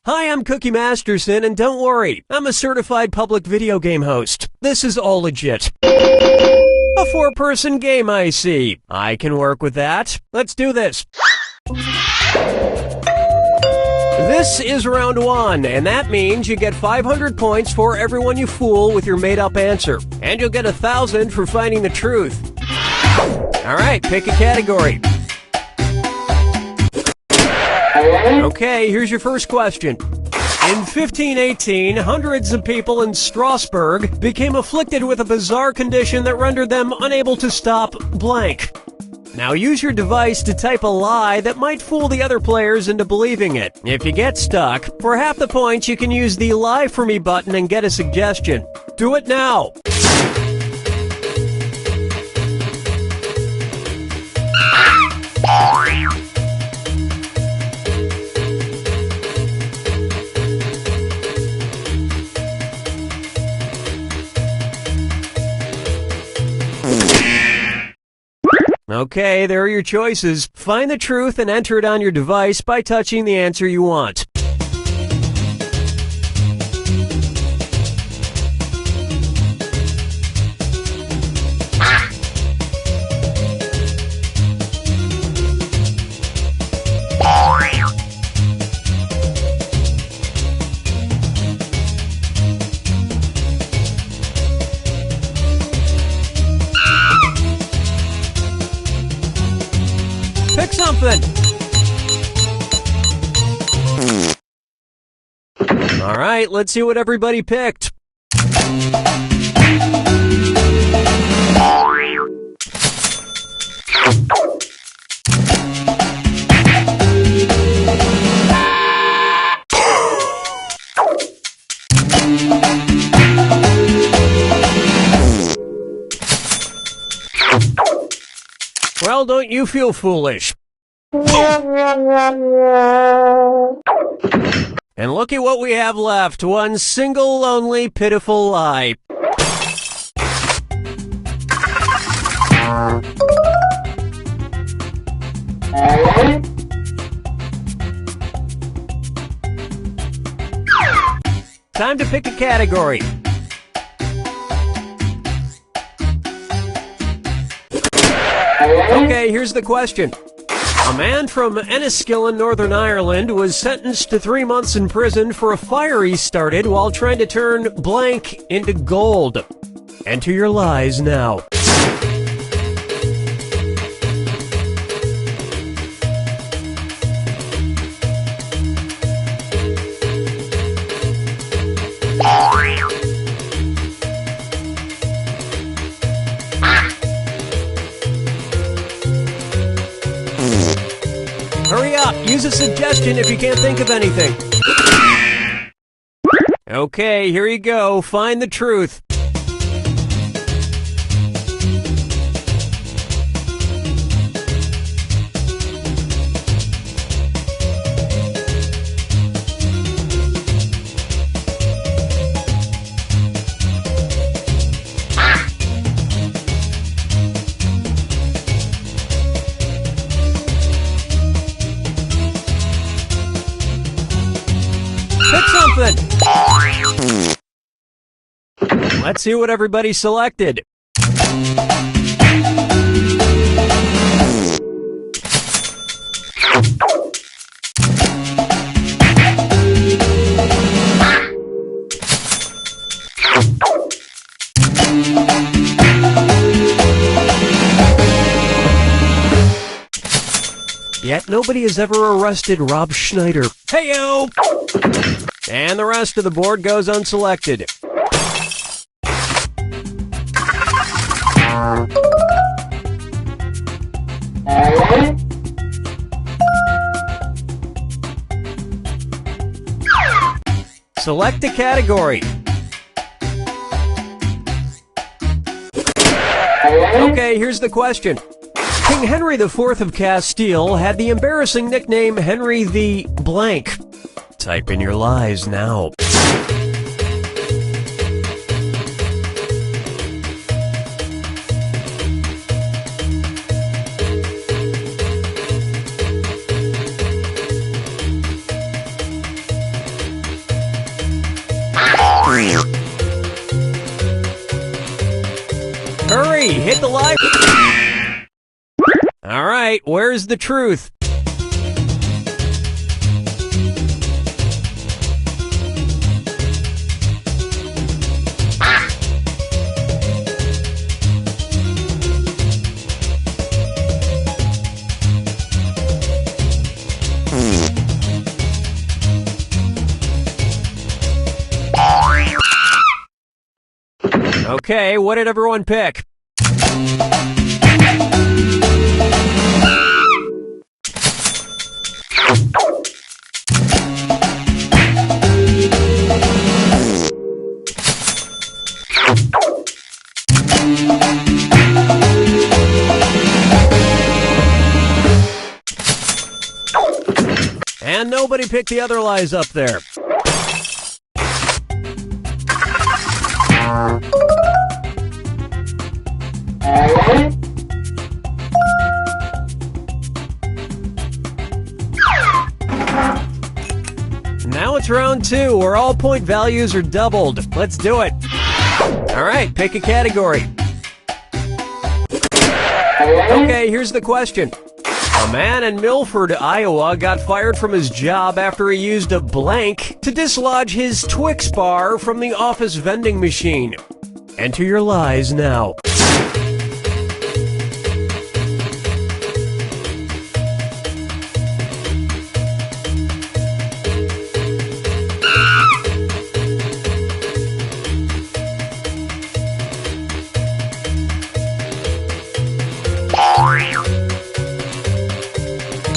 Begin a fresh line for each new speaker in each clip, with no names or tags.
Hi, I'm Cookie Masterson, and don't worry, I'm a certified public video game host. This is all legit. A 4-person game, I see. I can work with that. Let's do this. This is round 1, and that means you get 500 points for everyone you fool with your made-up answer. And you'll get 1,000 for finding the truth. Alright, pick a category. Okay, here's your first question. In 1518, hundreds of people in Strasbourg became afflicted with a bizarre condition that rendered them unable to stop blank. Now use your device to type a lie that might fool the other players into believing it. If you get stuck, for half the points you can use the Lie For Me button and get a suggestion. Do it now! Okay, there are your choices. Find the truth and enter it on your device by touching the answer you want. Pick something! Alright, let's see what everybody picked. Well, don't you feel foolish? And look at what we have left. One single, lonely, pitiful lie. Time to pick a category. Okay, here's the question. A man from Enniskillen, Northern Ireland, was sentenced to 3 months in prison for a fire he started while trying to turn blank into gold. Enter your lies now. Hurry up! Use a suggestion if you can't think of anything. Okay, here you go. Find the truth. Pick something! Let's see what everybody selected. Yet nobody has ever arrested Rob Schneider. Hey-o! And the rest of the board goes unselected. Select a category. Okay, here's the question. King Henry IV of Castile had the embarrassing nickname Henry the Blank. Type in your lies now. Hurry, hit the lie. All right, where's the truth? Okay, what did everyone pick? And nobody picked the other lies up there. Now it's round 2, where all point values are doubled. Let's do it. All right, pick a category. Okay, here's the question. A man in Milford, Iowa got fired from his job after he used a blank to dislodge his Twix bar from the office vending machine. Enter your lies now.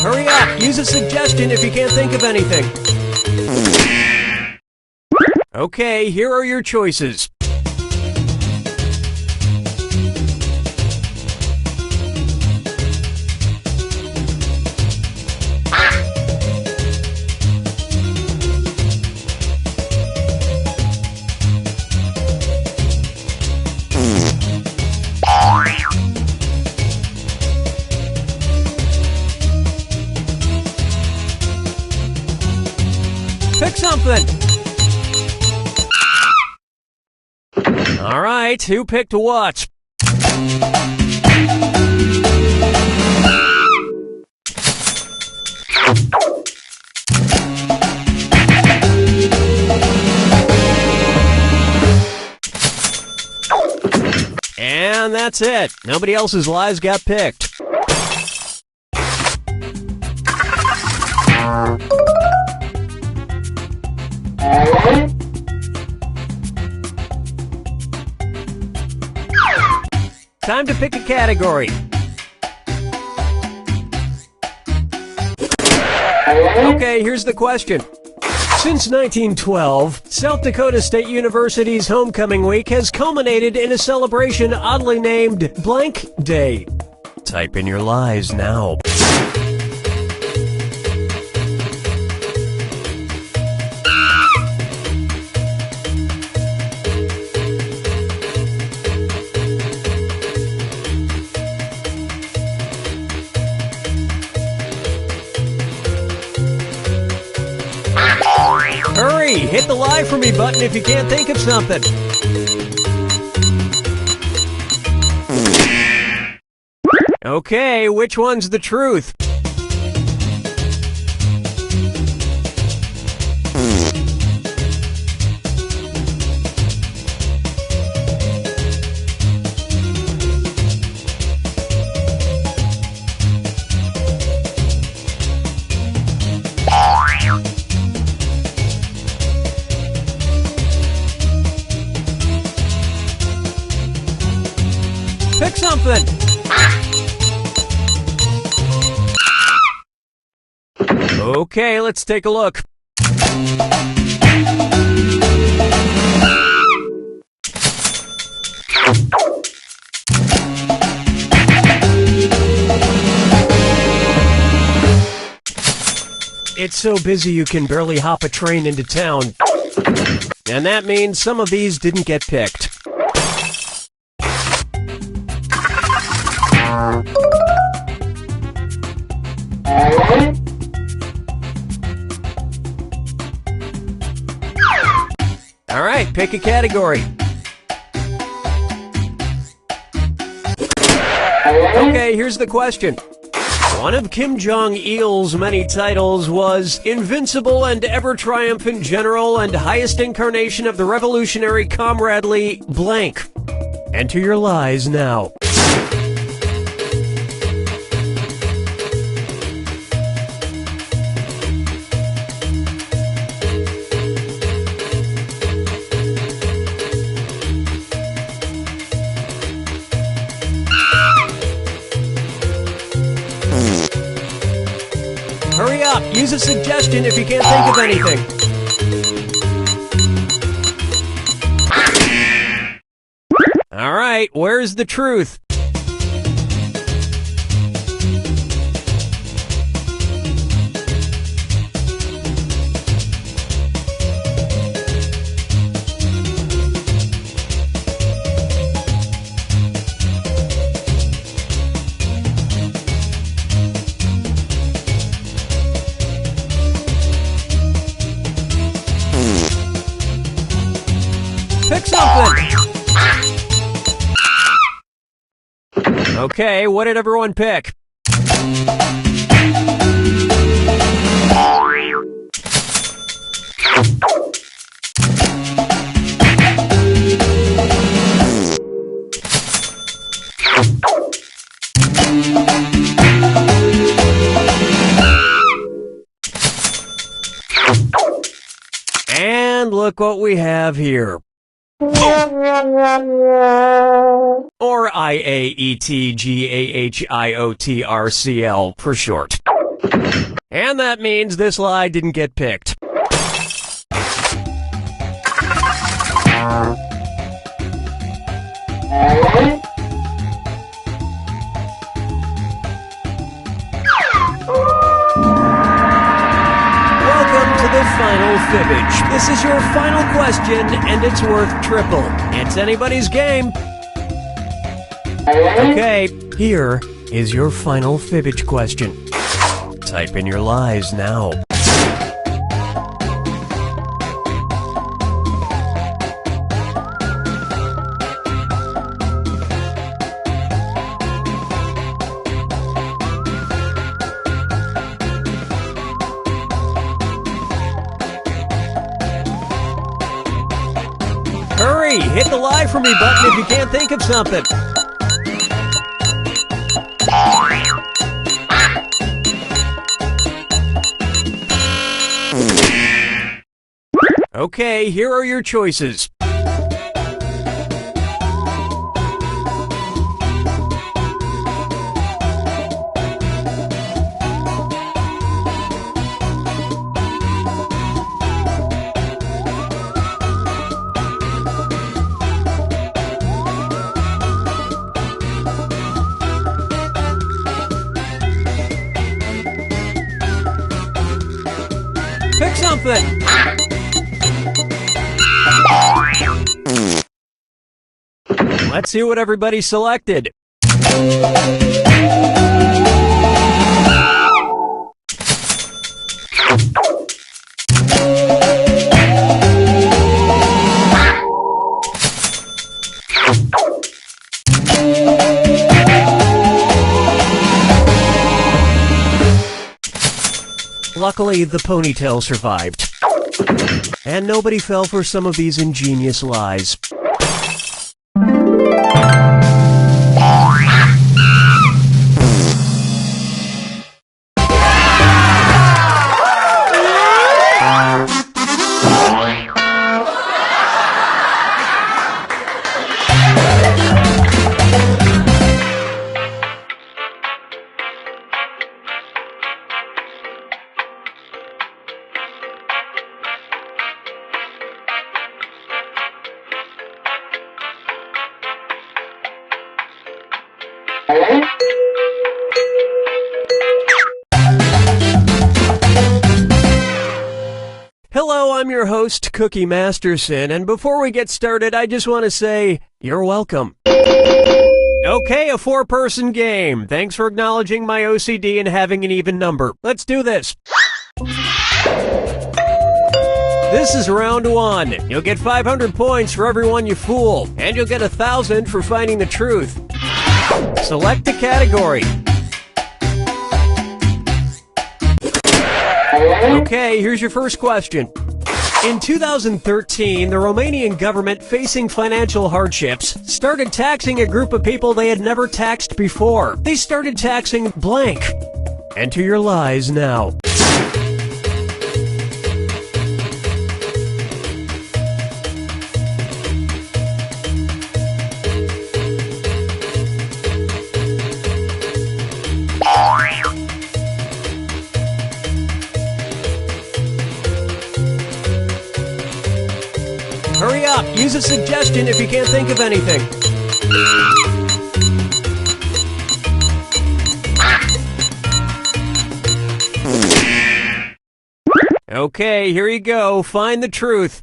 Hurry up! Use a suggestion if you can't think of anything. Okay, here are your choices. Pick something! All right, who picked what? And that's it. Nobody else's lies got picked. Time to pick a category. Okay, here's the question. Since 1912, South Dakota State University's Homecoming Week has culminated in a celebration oddly named Blank Day. Type in your lies now. Hurry! Hit the lie for me button if you can't think of something. Okay, which one's the truth? Pick something! Okay, let's take a look. It's so busy you can barely hop a train into town. And that means some of these didn't get picked. All right, pick a category. Okay, here's the question. One of Kim Jong-il's many titles was Invincible and Ever-Triumphant General and Highest Incarnation of the Revolutionary Comradely blank. Enter your lies now. Hurry up! Use a suggestion if you can't think of anything. All right, where's the truth? Pick something! Okay, what did everyone pick? And look what we have here. Or IAETGAHIOTRCL for short. And that means this lie didn't get picked. Final fibbage. This is your final question, and it's worth triple. It's anybody's game. Okay, here is your final fibbage question. Type in your lies now. Hurry! Hit the lie for me button if you can't think of something. Okay, here are your choices. Pick something! Let's see what everybody selected. Luckily, the ponytail survived. And nobody fell for some of these ingenious lies. Hello, I'm your host, Cookie Masterson, and before we get started, I just want to say, you're welcome. Okay, a 4-person game. Thanks for acknowledging my OCD and having an even number. Let's do this. This is round 1. You'll get 500 points for everyone you fool, and you'll get 1,000 for finding the truth. Select a category. Okay, here's your first question. In 2013, the Romanian government, facing financial hardships, started taxing a group of people they had never taxed before. They started taxing blank. Enter your lies now. Hurry up! Use a suggestion if you can't think of anything. Okay, here you go. Find the truth.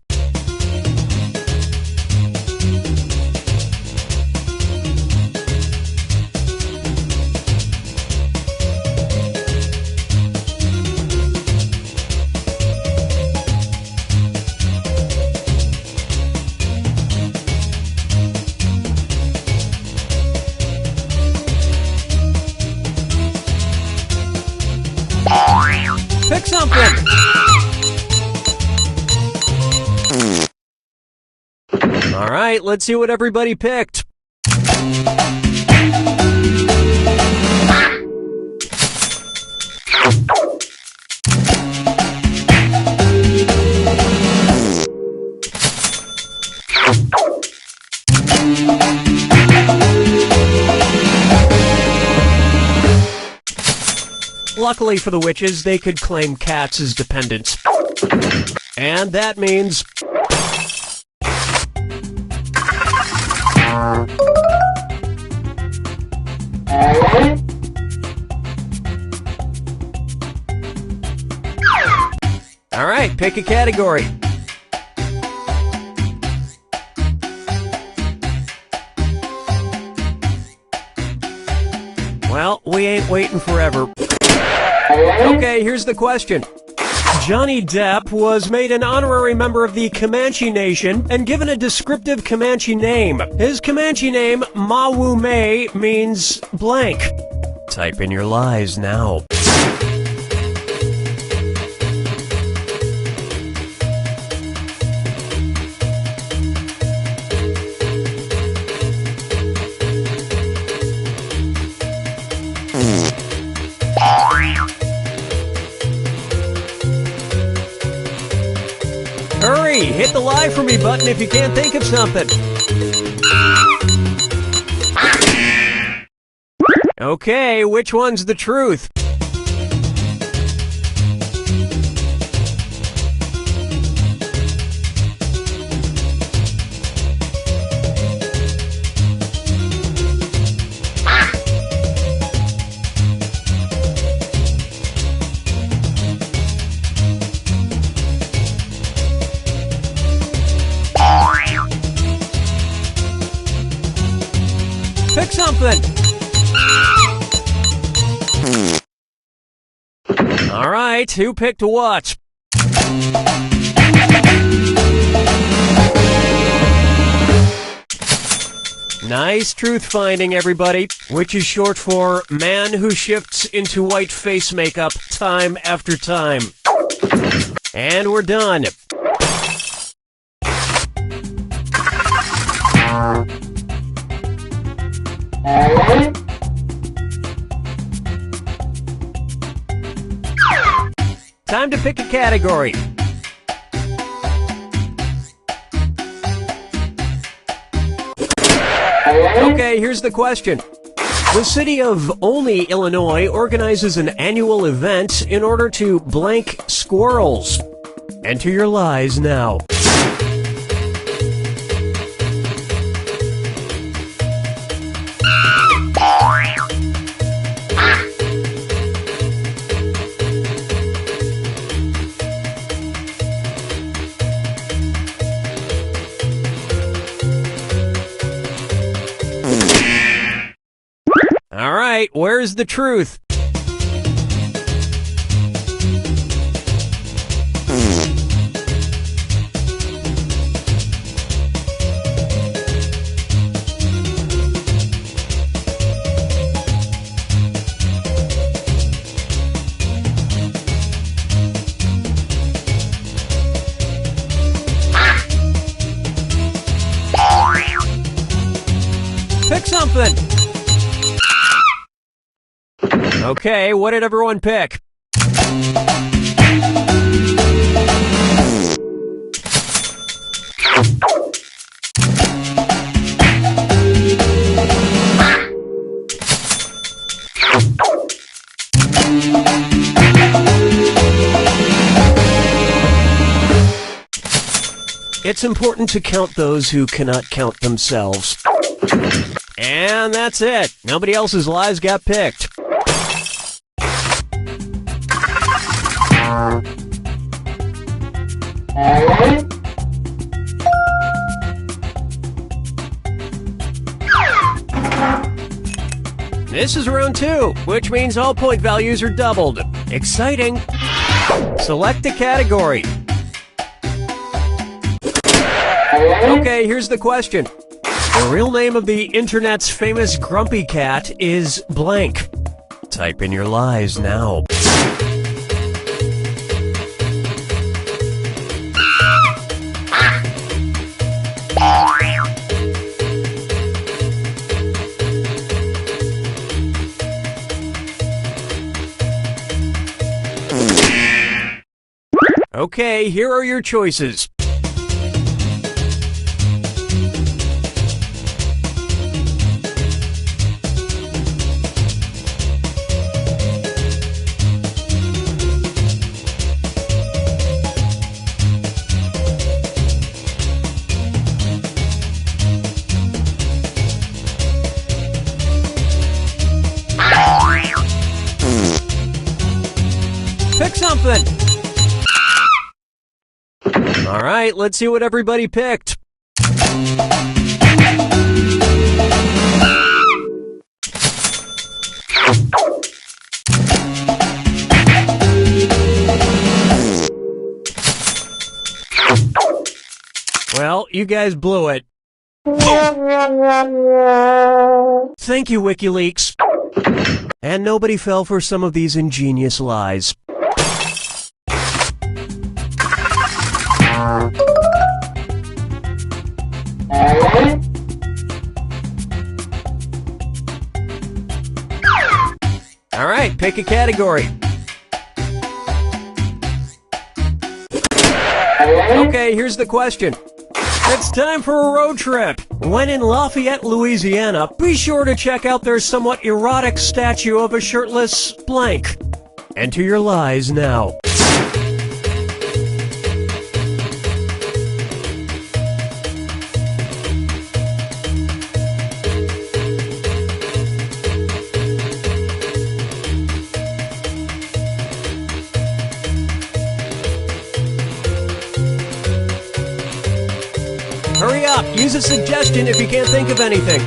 Pick something! Alright, let's see what everybody picked. Luckily for the witches, they could claim cats as dependents. And that means... Alright, pick a category. Well, we ain't waiting forever. Okay, here's the question. Johnny Depp was made an honorary member of the Comanche Nation and given a descriptive Comanche name. His Comanche name, Mawume, means blank. Type in your lies now. reply for me button if you can't think of something. Okay, which one's the truth? Pick something. All right, who picked what? Nice truth finding, everybody, which is short for man who shifts into white face makeup time after time. And we're done. Time to pick a category. Okay, here's the question. The city of Olney, Illinois organizes an annual event in order to blank squirrels. Enter your lies now. All right, where's the truth? Pick something. Okay, what did everyone pick? It's important to count those who cannot count themselves. And that's it. Nobody else's lies got picked. This is round 2, which means all point values are doubled. Exciting! Select a category. Okay, here's the question. The real name of the internet's famous grumpy cat is blank. Type in your lies now. Okay, here are your choices. Pick something. All right, let's see what everybody picked. Well, you guys blew it. Thank you, WikiLeaks. And nobody fell for some of these ingenious lies. All right, pick a category. Okay, here's the question. It's time for a road trip. When in Lafayette, Louisiana, be sure to check out their somewhat erotic statue of a shirtless blank. Enter your lies now. Hurry up! Use a suggestion if you can't think of anything.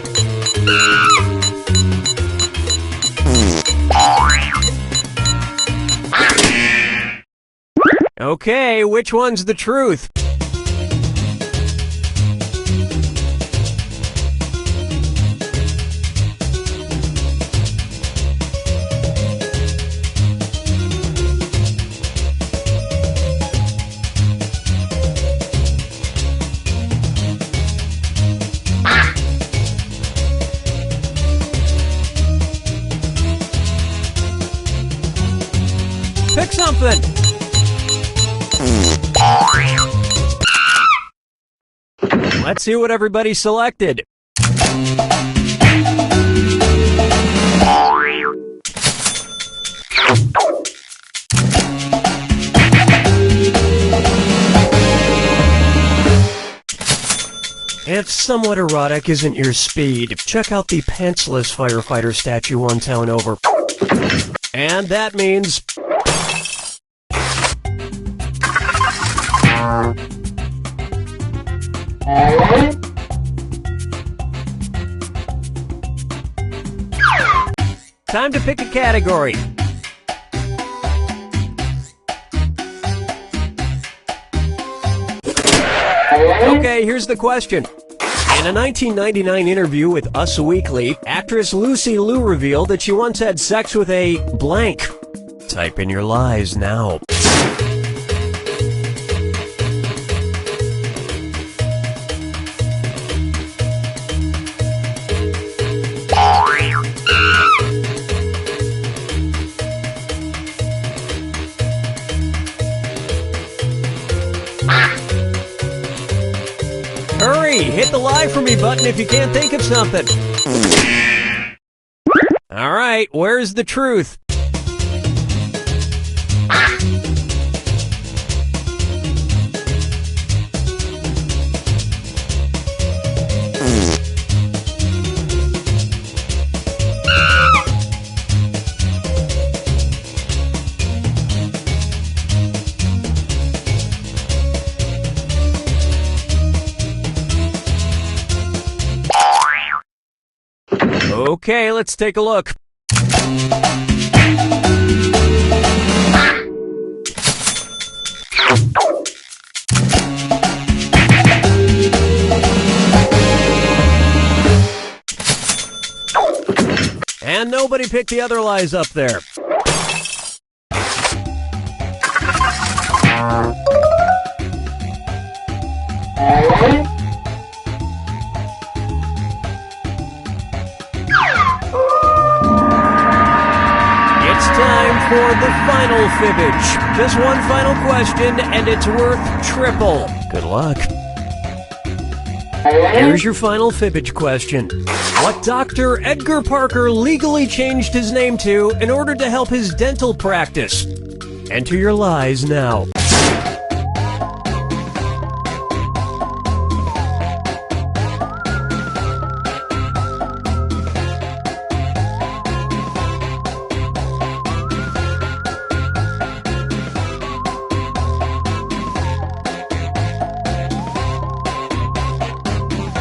Okay, which one's the truth? Pick something! Let's see what everybody selected. If somewhat erotic isn't your speed, check out the pantsless firefighter statue one town over. And that means... Time to pick a category. Okay, here's the question. In a 1999 interview with Us Weekly, actress Lucy Liu revealed that she once had sex with a blank. Type in your lies now. Hurry! Hit the lie for me button if you can't think of something. Alright, where's the truth? Okay, let's take a look. And nobody picked the other lies up there. It's time for the final fibbage. Just one final question, and it's worth triple. Good luck. Here's your final fibbage question. What Dr. Edgar Parker legally changed his name to in order to help his dental practice? Enter your lies now.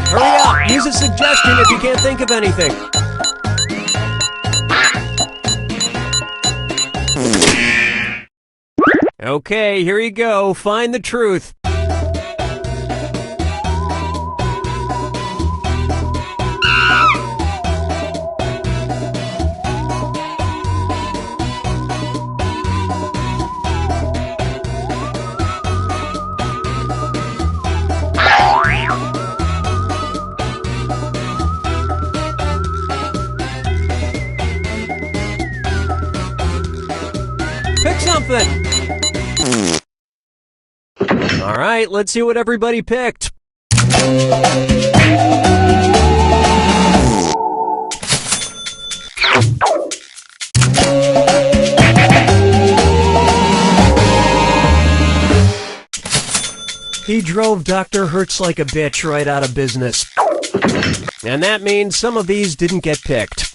Hurry up! Use a suggestion if you can't think of anything. Okay, here you go. Find the truth. Pick something! Alright, let's see what everybody picked. He drove Dr. Hertz like a bitch right out of business. And that means some of these didn't get picked.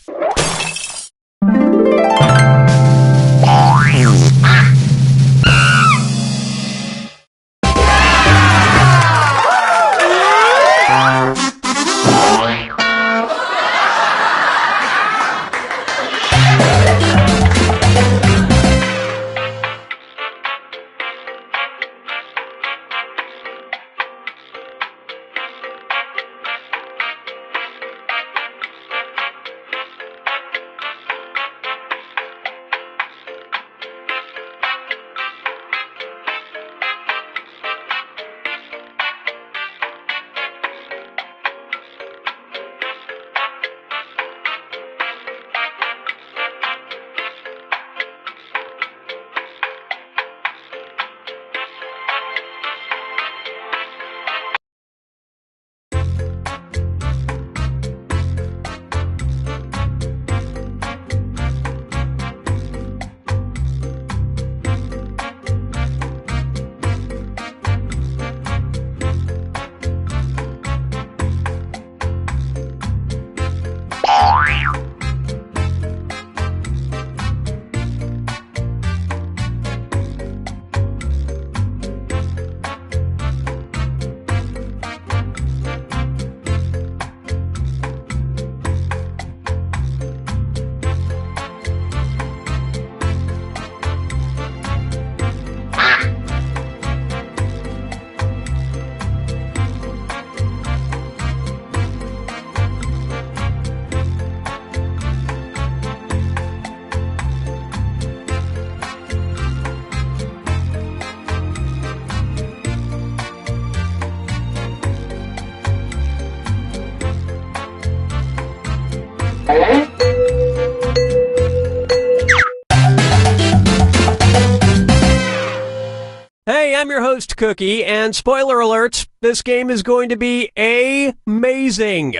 Hey, I'm your host, Cookie, and spoiler alert, this game is going to be amazing.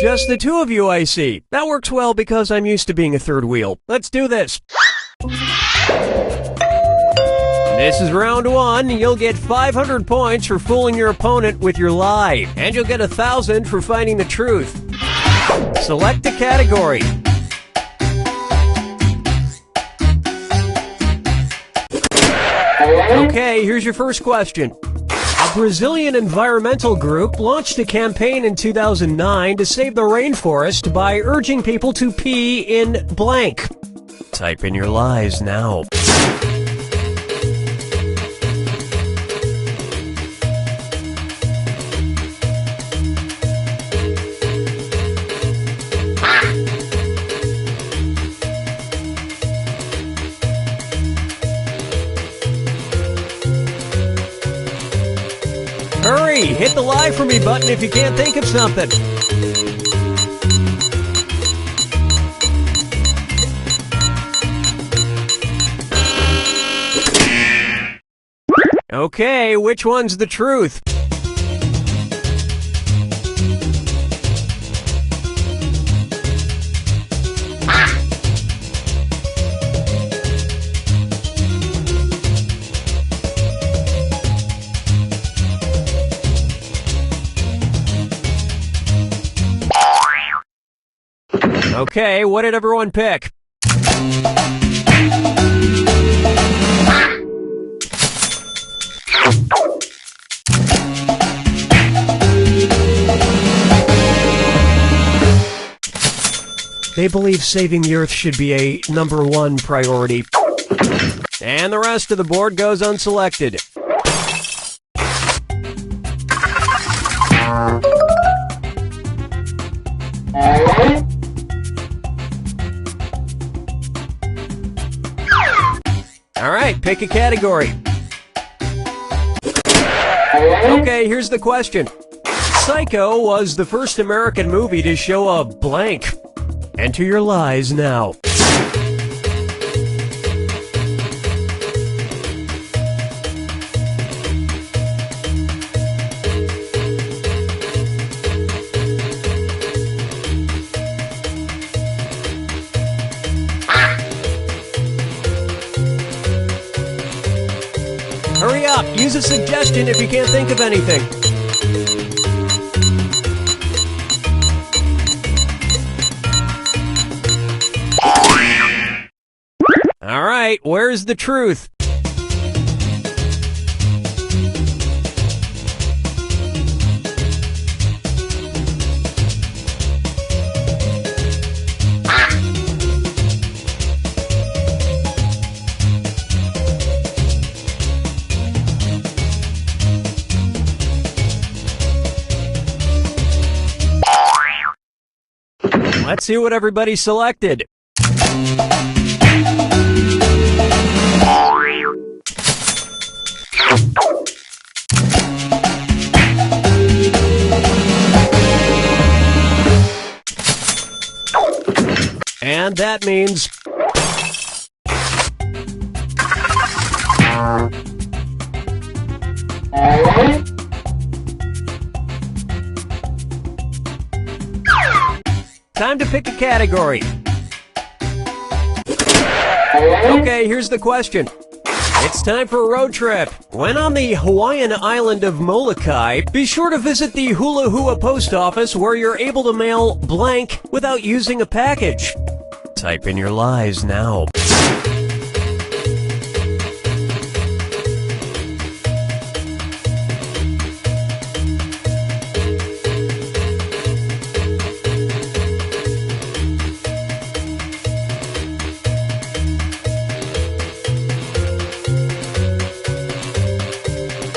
Just the two of you, I see. That works well because I'm used to being a third wheel. Let's do this. This is round one. You'll get 500 points for fooling your opponent with your lie, and you'll get 1,000 for finding the truth. Select a category. Okay, here's your first question. A Brazilian environmental group launched a campaign in 2009 to save the rainforest by urging people to pee in blank. Type in your lies now. Hurry! Hit the lie for me button if you can't think of something. Okay, which one's the truth? Okay, what did everyone pick? They believe saving the Earth should be a #1 priority. And the rest of the board goes unselected. Alright, pick a category. Okay, here's the question. Psycho was the first American movie to show a blank. Enter your lies now. Use a suggestion if you can't think of anything. All right, where's the truth? Let's see what everybody selected. And that means time to pick a category. Okay, here's the question. It's time for a road trip. When on the Hawaiian island of Molokai, be sure to visit the Hula Hua post office where you're able to mail blank without using a package. Type in your lies now.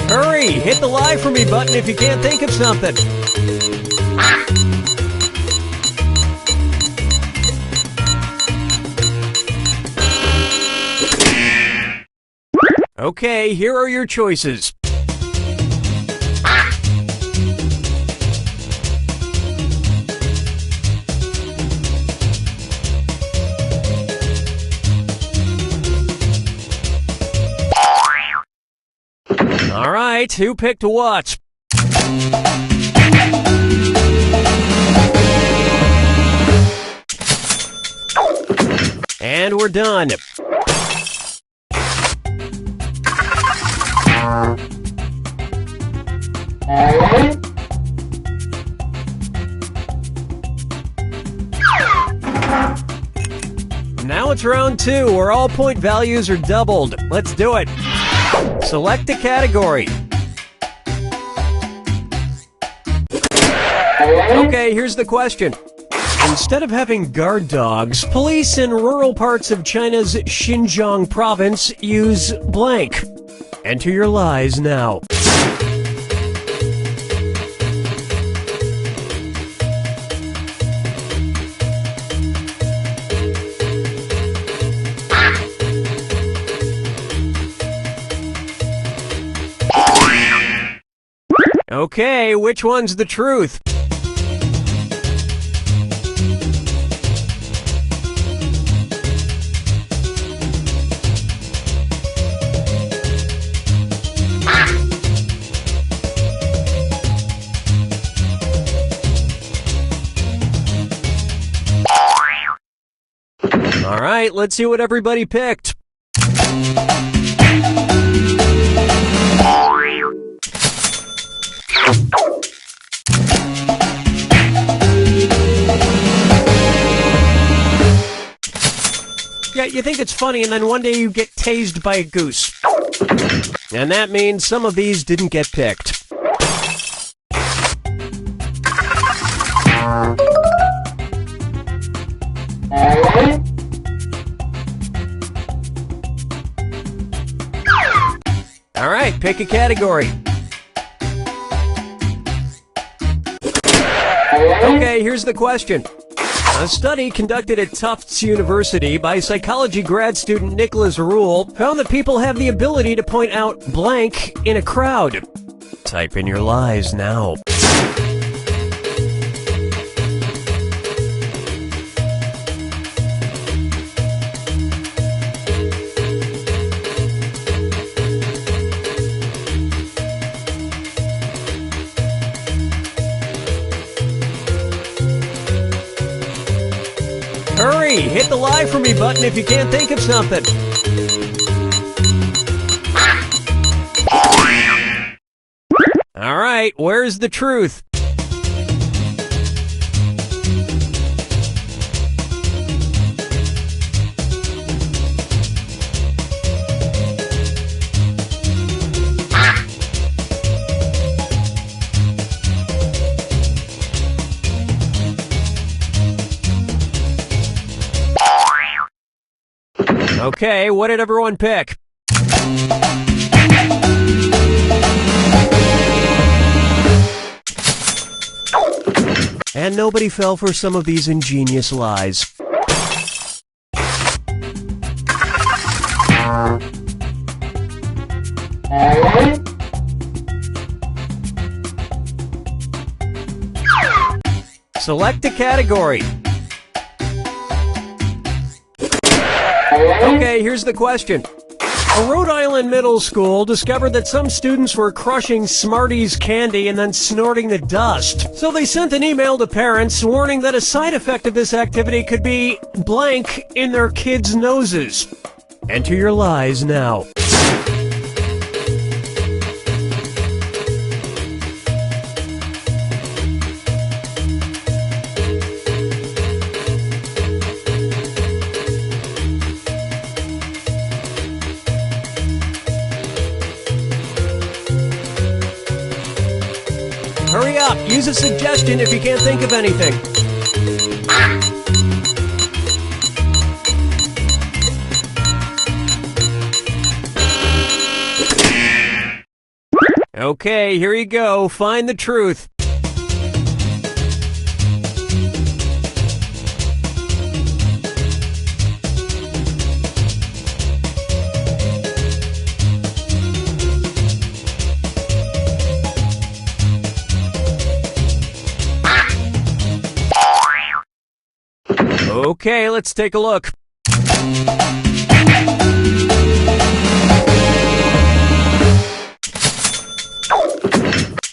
Hurry! Hit the lie for me button if you can't think of something. Okay, here are your choices. All right, who picked what? And we're done. Now it's round 2, where all point values are doubled. Let's do it. Select a category. Okay, here's the question. Instead of having guard dogs, police in rural parts of China's Xinjiang province use blank. Enter your lies now. Okay, which one's the truth? All right, let's see what everybody picked. Yeah, you think it's funny, and then one day you get tased by a goose. And that means some of these didn't get picked. All right, pick a category. Okay, here's the question. A study conducted at Tufts University by psychology grad student Nicholas Rule found that people have the ability to point out blank in a crowd. Type in your lies now. Hurry! Hit the lie for me button if you can't think of something. right, where's the truth? Okay, what did everyone pick? And nobody fell for some of these ingenious lies. Select a category. Okay, here's the question. A Rhode Island middle school discovered that some students were crushing Smarties candy and then snorting the dust. So they sent an email to parents warning that a side effect of this activity could be blank in their kids' noses. Enter your lies now. Hurry up! Use a suggestion if you can't think of anything. Okay, here you go. Find the truth. Okay, let's take a look.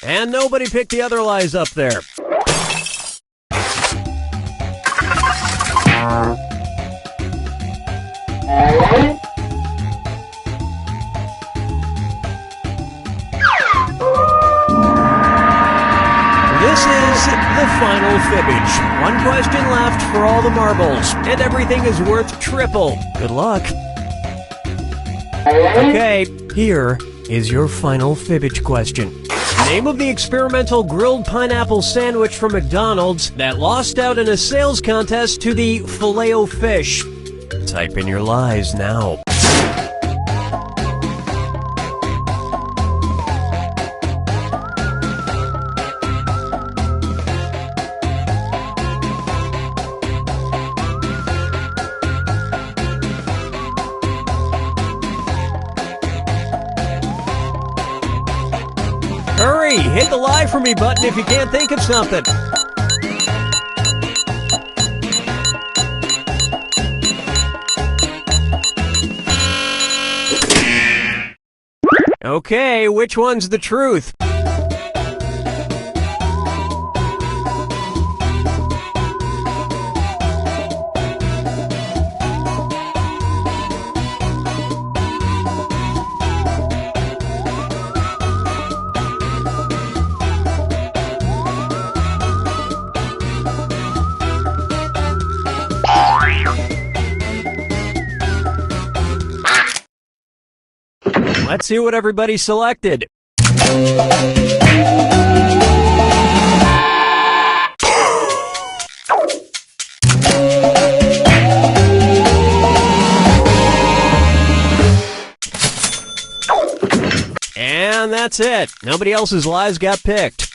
And nobody picked the other lies up there. This is the final fibbage. One question left for all the marbles, and everything is worth triple. Good luck. Okay, here is your final fibbage question. Name of the experimental grilled pineapple sandwich from McDonald's that lost out in a sales contest to the Filet-O-Fish. Type in your lies now. Hurry! Hit the lie for me button if you can't think of something. Okay, which one's the truth? Let's see what everybody selected. And that's it. Nobody else's lies got picked.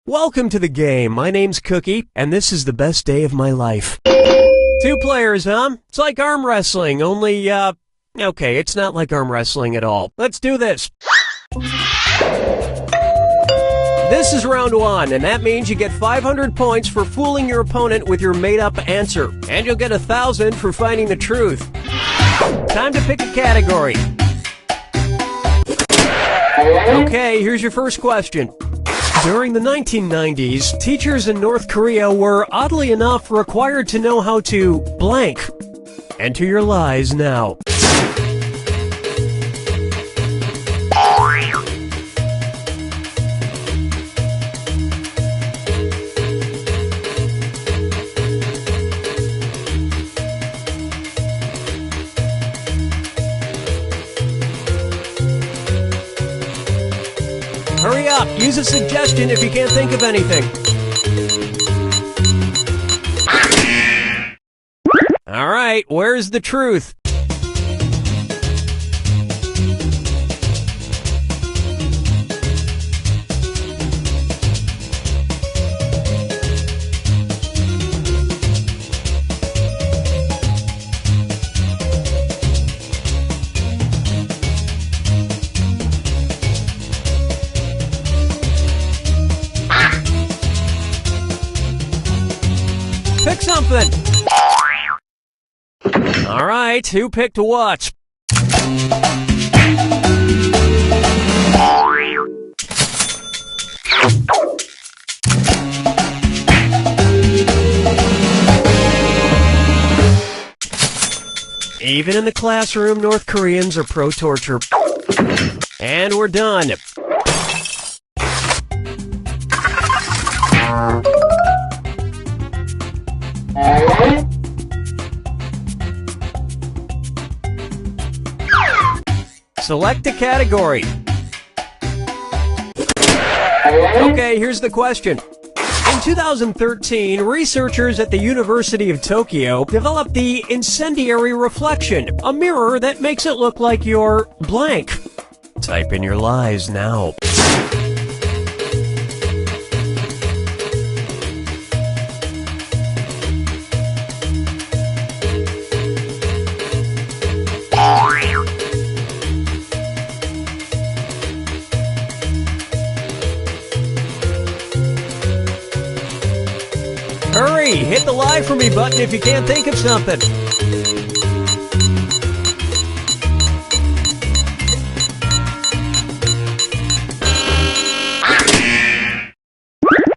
Welcome to the game. My name's Cookie, and this is the best day of my life. 2 players, huh? It's like arm wrestling, only, okay, it's not like arm wrestling at all. Let's do this. This is round 1, and that means you get 500 points for fooling your opponent with your made-up answer. And you'll get 1,000 for finding the truth. Time to pick a category. Okay, here's your first question. During the 1990s, teachers in North Korea were, oddly enough, required to know how to blank. Enter your lies now. Hurry up! Use a suggestion if you can't think of anything. Alright, where's the truth? Pick something! Alright, who picked what? Even in the classroom, North Koreans are pro-torture. And we're done. Select a category. Okay, here's the question. In 2013, researchers at the University of Tokyo developed the incendiary reflection, a mirror that makes it look like you're blank. Type in your lies now. Hurry! Hit the lie for me button if you can't think of something.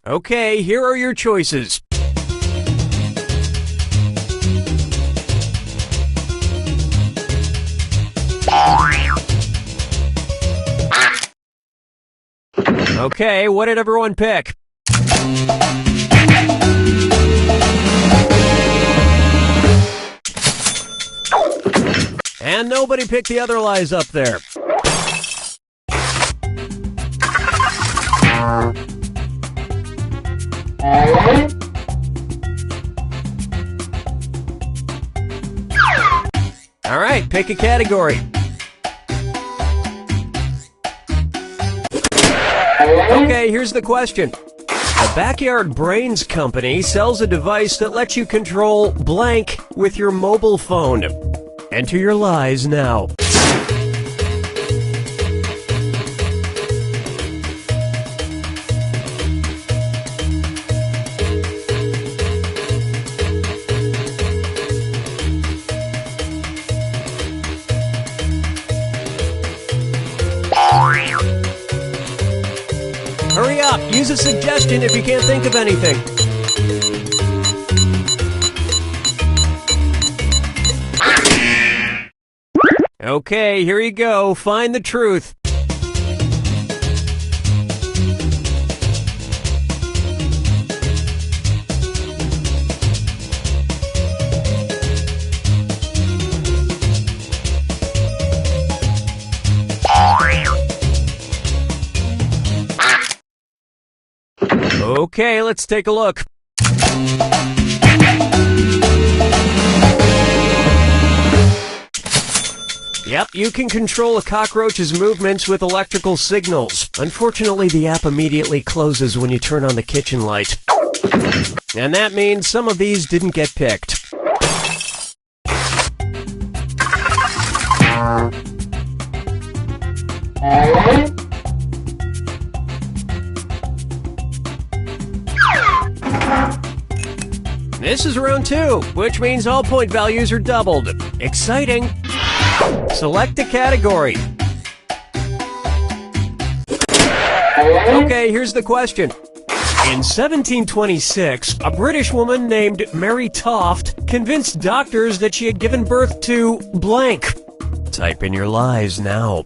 Okay, here are your choices. Okay, what did everyone pick? And nobody picked the other lies up there. All right, pick a category. Okay, here's the question. The Backyard Brains company sells a device that lets you control blank with your mobile phone. Enter your lies now. Hurry up! Use a suggestion if you can't think of anything. Okay, here you go. Find the truth. Okay, let's take a look. Yep, you can control a cockroach's movements with electrical signals. Unfortunately, the app immediately closes when you turn on the kitchen light. And that means some of these didn't get picked. This is round 2, which means all point values are doubled. Exciting! Select a category. Okay, here's the question. In 1726, a British woman named Mary Toft convinced doctors that she had given birth to blank. Type in your lies now.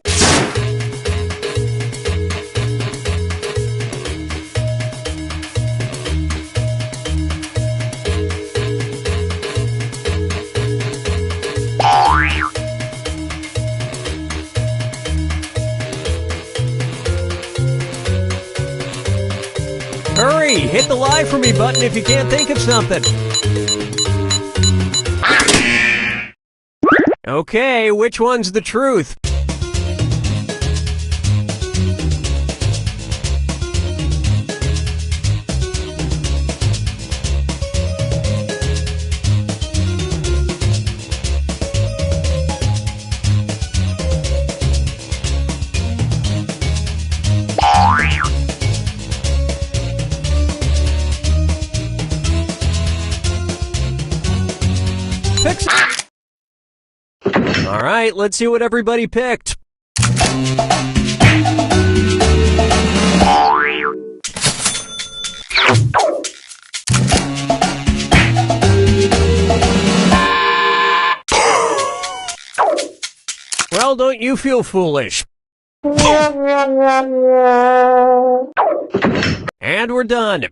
Hurry! Hit the lie for me button if you can't think of something. Okay, which one's the truth? All right, let's see what everybody picked. Well, don't you feel foolish? And we're done.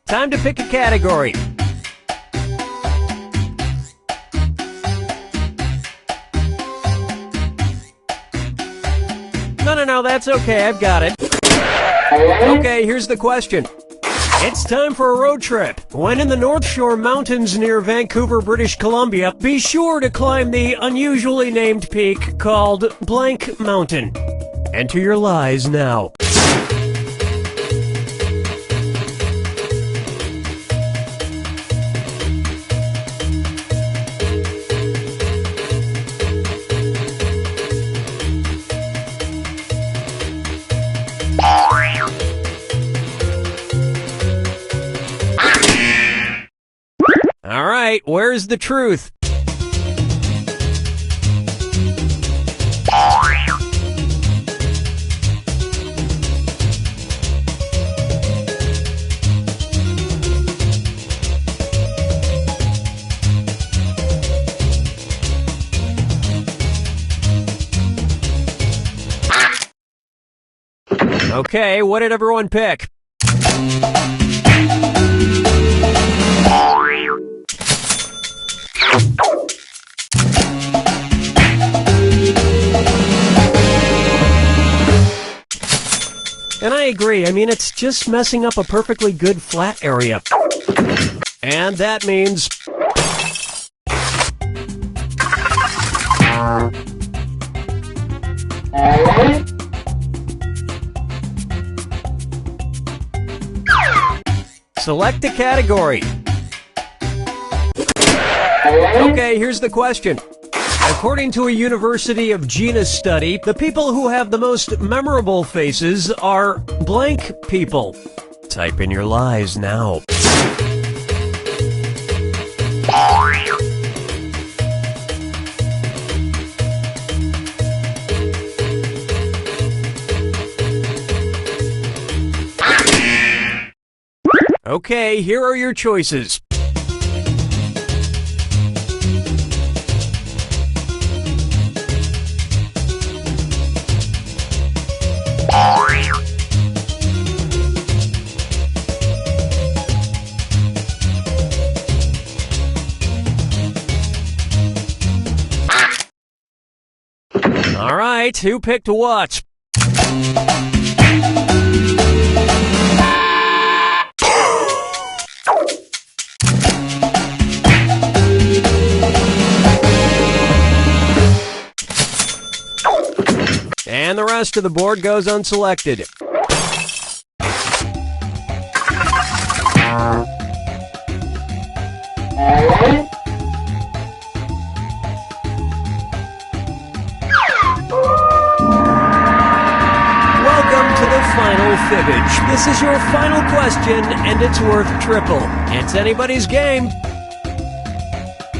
Time to pick a category. No, that's okay, I've got it. Okay, here's the question. It's time for a road trip. When in the North Shore Mountains near Vancouver, British Columbia, be sure to climb the unusually named peak called Blank Mountain. Enter your lies now. All right, where's the truth? Okay, what did everyone pick? And I agree. I mean, it's just messing up a perfectly good flat area. And that means... Select a category. Okay, here's the question. According to a University of Genus study, the people who have the most memorable faces are blank people. Type in your lies now. Okay, here are your choices. All right, who picked what? And the rest of the board goes unselected. Final fibbage. This is your final question, and it's worth triple. It's anybody's game.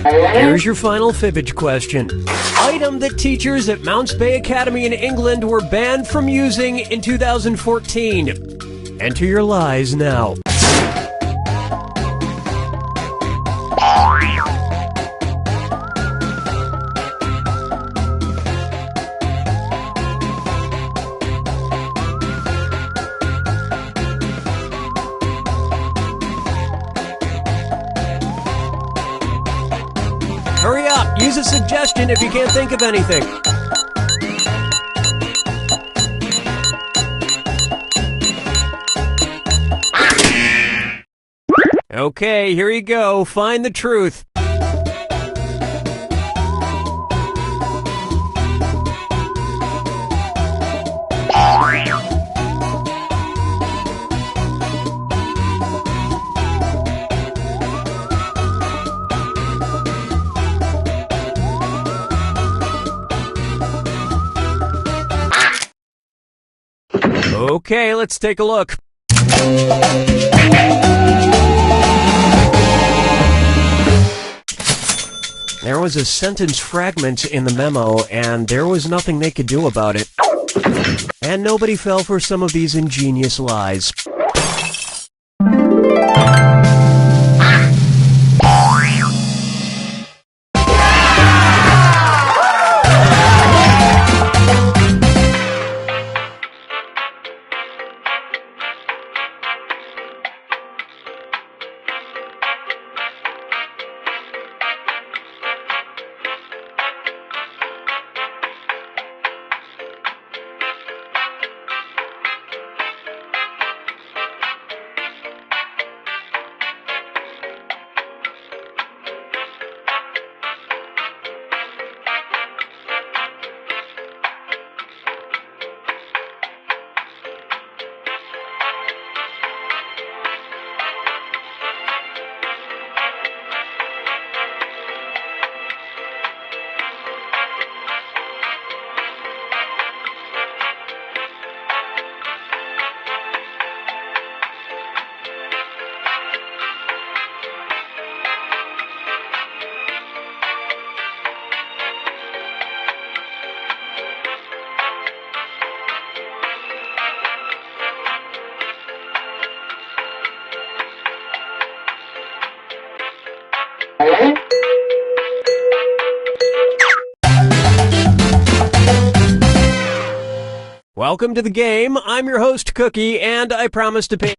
Here's your final fibbage question. Item that teachers at Mounts Bay Academy in England were banned from using in 2014. Enter your lies now. Hurry up! Use a suggestion if you can't think of anything. Okay, here you go. Find the truth. Okay, let's take a look. There was a sentence fragment in the memo, and there was nothing they could do about it. And nobody fell for some of these ingenious lies. Welcome to the game. I'm your host, Cookie, and I promise to pay...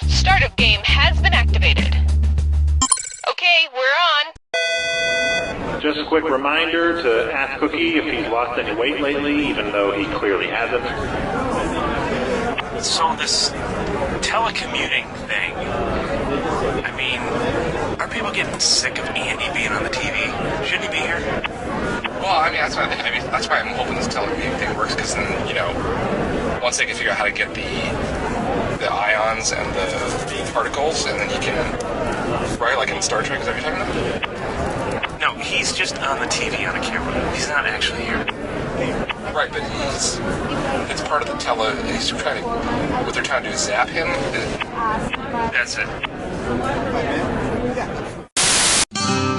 Startup game has been activated. Okay, we're on.
Just a quick reminder to ask Cookie if he's lost any weight lately, even though he clearly hasn't.
So this telecommuting thing, I mean, are people getting sick of Andy being on the TV? Shouldn't he be here?
Well, I mean, that's why I'm hoping this telecommuting thing works, because then, you know, once they can figure out how to get the ions and the particles, and then you can, right, like in Star Trek, is that what you're talking about?
No, he's just on the TV on a camera. He's not actually here.
Right, but it's part of the what they're trying to do is zap him.
That's it.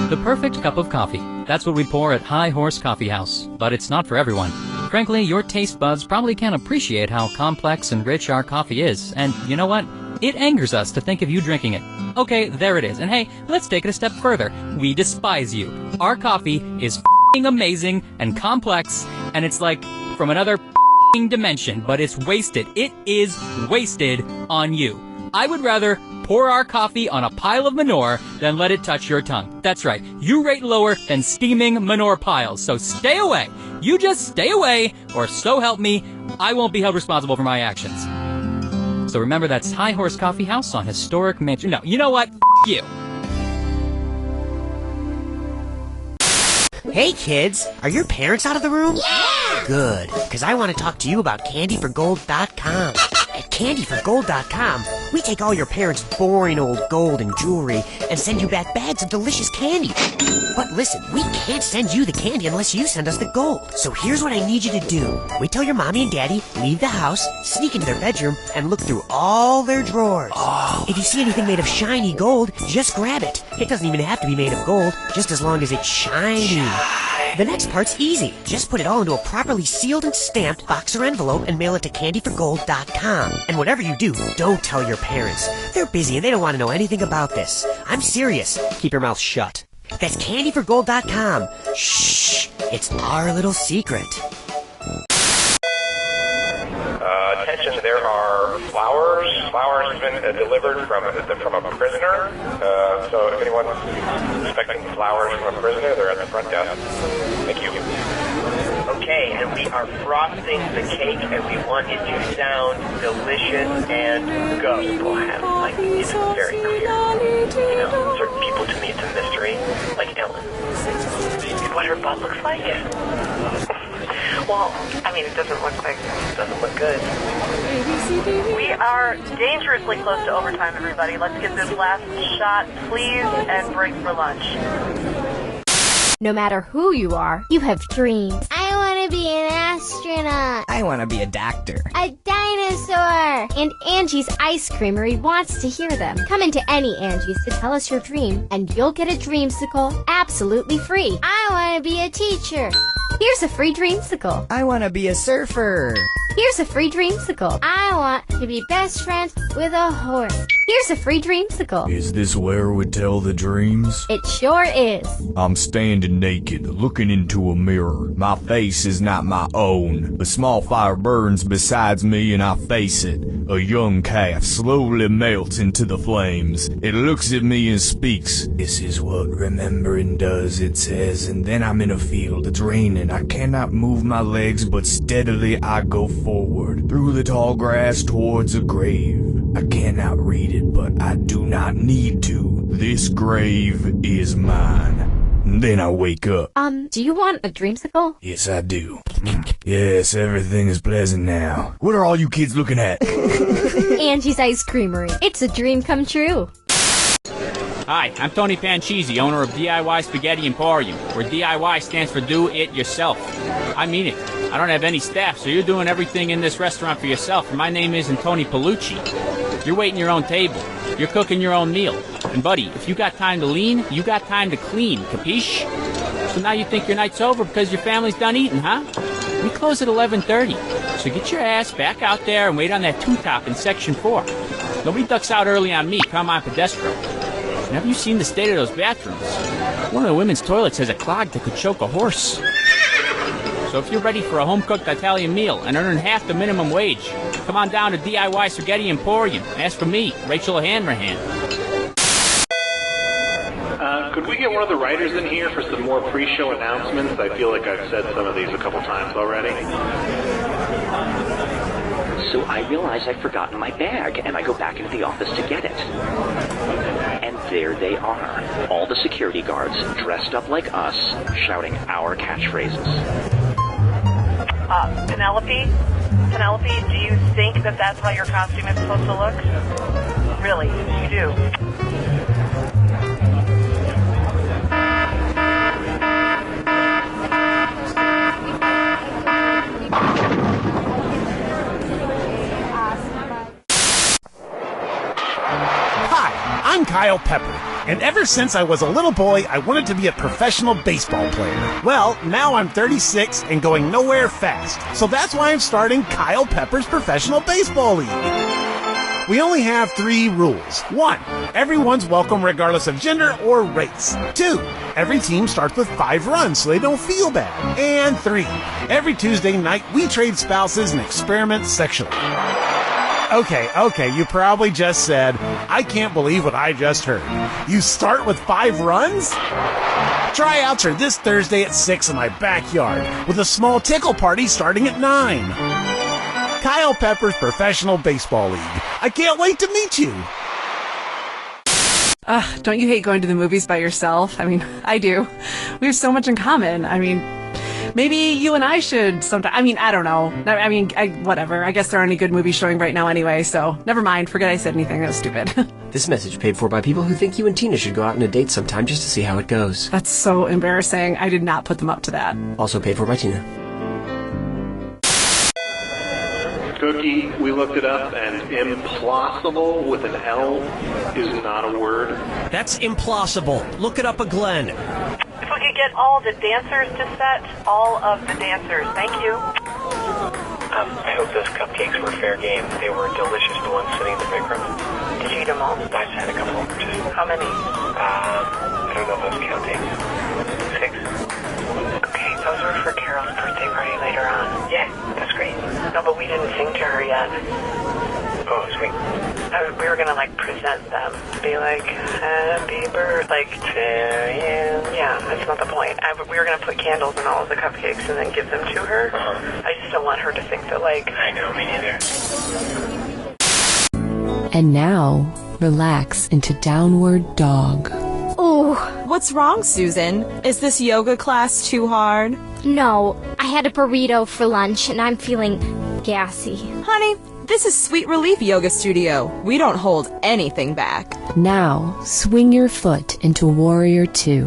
The perfect cup of coffee. That's what we pour at High Horse Coffee House. But it's not for everyone. Frankly, your taste buds probably can't appreciate how complex and rich our coffee is. And you know what? It angers us to think of you drinking it. Okay, there it is. And hey, let's take it a step further. We despise you. Our coffee is f***ing amazing and complex, and it's like from another f***ing dimension, but it's wasted. It is wasted on you. I would rather pour our coffee on a pile of manure than let it touch your tongue. That's right. You rate lower than steaming manure piles, so stay away. You just stay away, or so help me, I won't be held responsible for my actions. So remember, that's High Horse Coffee House on historic Mansion. No, you know what? F*** you.
Hey kids, are your parents out of the room? Yeah! Good, because I want to talk to you about candyforgold.com. At candyforgold.com, we take all your parents' boring old gold and jewelry and send you back bags of delicious candy. But listen, we can't send you the candy unless you send us the gold. So here's what I need you to do. Wait till your mommy and daddy leave the house, sneak into their bedroom, and look through all their drawers. Oh. If you see anything made of shiny gold, just grab it. It doesn't even have to be made of gold, just as long as it's shiny. The next part's easy. Just put it all into a properly sealed and stamped box or envelope and mail it to candyforgold.com. And whatever you do, don't tell your parents. They're busy and they don't want to know anything about this. I'm serious. Keep your mouth shut. That's candyforgold.com. Shh. It's our little secret.
Attention, there are flowers. Flowers have been delivered from a prisoner. So if anyone's expecting flowers from a prisoner, they're at the front desk. Thank you.
Okay, and we are frosting the cake, and we want it to sound delicious and go. People have, like, it's very clear. You know, certain people, to me, it's a mystery, like Ellen. What her butt looks like? Well, I mean, it doesn't look good. We are dangerously close to overtime, everybody. Let's get this last shot, please, and break for lunch.
No matter who you are, you have dreams. I want to be an astronaut.
I want to be a doctor.
A dinosaur. And Angie's Ice Creamery wants to hear them. Come into any Angie's to tell us your dream, and you'll get a dreamsicle absolutely free. I want to be a teacher. Here's a free dreamsicle.
I want to be a surfer.
Here's a free dreamsicle. I want to be best friends with a horse. Here's a free dreamsicle.
Is this where we tell the dreams?
It sure is.
I'm standing naked, looking into a mirror. My face is not my own. A small fire burns besides me and I face it. A young calf slowly melts into the flames. It looks at me and speaks. This is what remembering does, it says. And then I'm in a field, it's raining. I cannot move my legs, but steadily I go forward. Through the tall grass towards a grave. I cannot read it, but I do not need to. This grave is mine. Then I wake up.
Do you want a dreamsicle?
Yes, I do. Yes, everything is pleasant now. What are all you kids looking at?
Angie's Ice Creamery. It's a dream come true.
Hi, I'm Tony Panchisi, owner of DIY Spaghetti Emporium, where DIY stands for Do It Yourself. I mean it. I don't have any staff, so you're doing everything in this restaurant for yourself. And my name isn't Tony Pellucci. You're waiting your own table. You're cooking your own meal. And buddy, if you got time to lean, you got time to clean, capiche? So now you think your night's over because your family's done eating, huh? We close at 11:30, so get your ass back out there and wait on that two-top in Section 4. Nobody ducks out early on me, come on Pedestro. And have you seen the state of those bathrooms? One of the women's toilets has a clog that could choke a horse. So if you're ready for a home-cooked Italian meal and earning half the minimum wage, come on down to DIY Spaghetti Emporium. Ask for me, Rachel Hanrahan.
Could we get one of the writers in here for some more pre-show announcements? I feel like I've said some of these a couple times already.
So I realize I've forgotten my bag, and I go back into the office to get it. And there they are, all the security guards dressed up like us, shouting our catchphrases.
Penelope, do you think that that's how your costume is supposed to look? Really, you do?
I'm Kyle Pepper, and ever since I was a little boy, I wanted to be a professional baseball player. Well, now I'm 36 and going nowhere fast, so that's why I'm starting Kyle Pepper's Professional Baseball League. We only have 3 rules. 1, everyone's welcome regardless of gender or race. 2, every team starts with 5 runs so they don't feel bad. And 3, every Tuesday night we trade spouses and experiment sexually. Okay, you probably just said, I can't believe what I just heard. You start with 5 runs? Tryouts are this Thursday at 6 in my backyard, with a small tickle party starting at 9. Kyle Pepper's Professional Baseball League. I can't wait to meet you.
Don't you hate going to the movies by yourself? I mean, I do. We have so much in common. I mean, maybe you and I should sometime. I mean, I don't know. I mean, whatever. I guess there aren't any good movies showing right now anyway, so never mind. Forget I said anything. That was stupid.
This message paid for by people who think you and Tina should go out on a date sometime just to see how it goes.
That's so embarrassing. I did not put them up to that.
Also paid for by Tina.
Cookie, we looked it up, and implausible with an L is not a word.
That's implausible. Look it up a Glenn.
If we could get all the dancers to set, all of the dancers. Thank you.
I hope those cupcakes were fair game. They were delicious, the ones sitting in the big room.
Did you eat them all?
I just had a couple.
How many?
I don't know if I was counting. 6.
Okay, those were for Carol's birthday party later on.
Yeah, that's great.
No, but we didn't sing to her yet.
Oh, sweet.
We were gonna, present them. Be like, happy birthday to you. Yeah, that's not the point. We were gonna put candles in all of the cupcakes and then give them to her. I just don't want her to think that,
I know, me neither.
And now, relax into Downward Dog.
Ooh.
What's wrong, Susan? Is this yoga class too hard?
No, I had a burrito for lunch and I'm feeling gassy.
Honey, this is Sweet Relief Yoga Studio. We don't hold anything back.
Now, swing your foot into Warrior 2.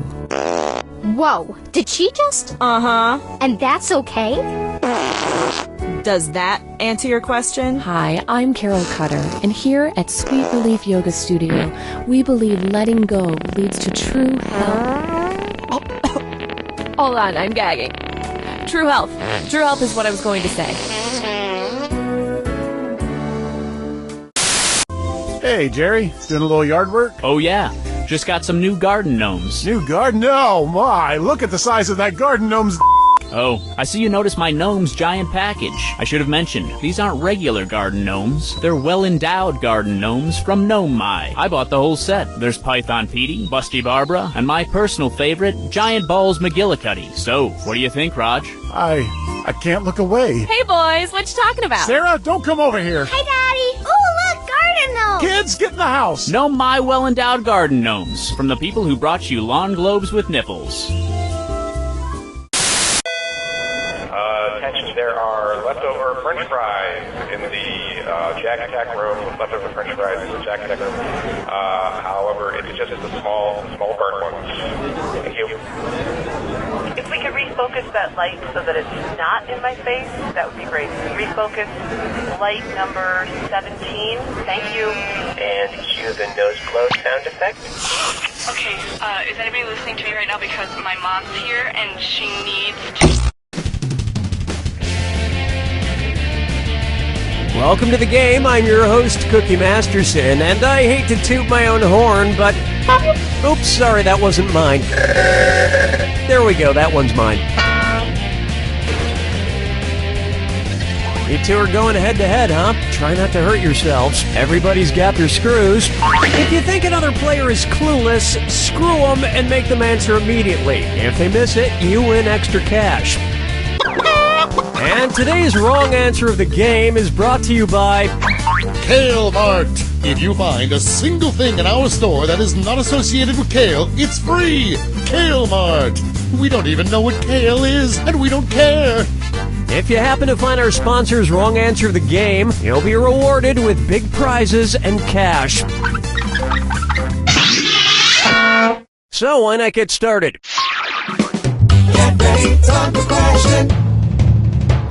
Whoa, did she just?
Uh-huh.
And that's okay?
Does that answer your question?
Hi, I'm Carol Cutter, and here at Sweet Relief Yoga Studio, we believe letting go leads to true health. Hold on, I'm gagging. True health. True health is what I was going to say.
Hey, Jerry, doing a little yard work?
Oh, yeah. Just got some new garden gnomes.
New garden? Oh, my. Look at the size of that garden gnome's.
Oh, I see you noticed my gnome's giant package. I should have mentioned, these aren't regular garden gnomes. They're well-endowed garden gnomes from Gnome My. I bought the whole set. There's Python Petey, Busty Barbara, and my personal favorite, Giant Balls McGillicuddy. So, what do you think, Raj?
I can't look away.
Hey, boys, what you talking about?
Sarah, don't come over here.
Hi, Daddy. Ooh, look, garden gnome.
Kids, get in the house.
Gnome My well-endowed garden gnomes from the people who brought you lawn globes with nipples.
Attention, there are leftover French fries in the Jack Attack room. Leftover French fries in the Jack Attack room. However, it's just the small burnt ones. Thank you.
If we could refocus that light so that it's not in my face, that would be great. Refocus light number 17. Thank you.
And cue the nose blow sound effect.
Okay, is anybody listening to me right now? Because my mom's here and she needs to...
Welcome to the game. I'm your host, Cookie Masterson, and I hate to toot my own horn, but... Oops, sorry, that wasn't mine. There we go, that one's mine. You two are going head-to-head, huh? Try not to hurt yourselves. Everybody's got their screws. If you think another player is clueless, screw them and make them answer immediately. If they miss it, you win extra cash. And today's wrong answer of the game is brought to you by
Kale Mart. If you find a single thing in our store that is not associated with kale, it's free. Kale Mart. We don't even know what kale is, and we don't care.
If you happen to find our sponsor's wrong answer of the game, you'll be rewarded with big prizes and cash. So why not get started?
Get ready, time for question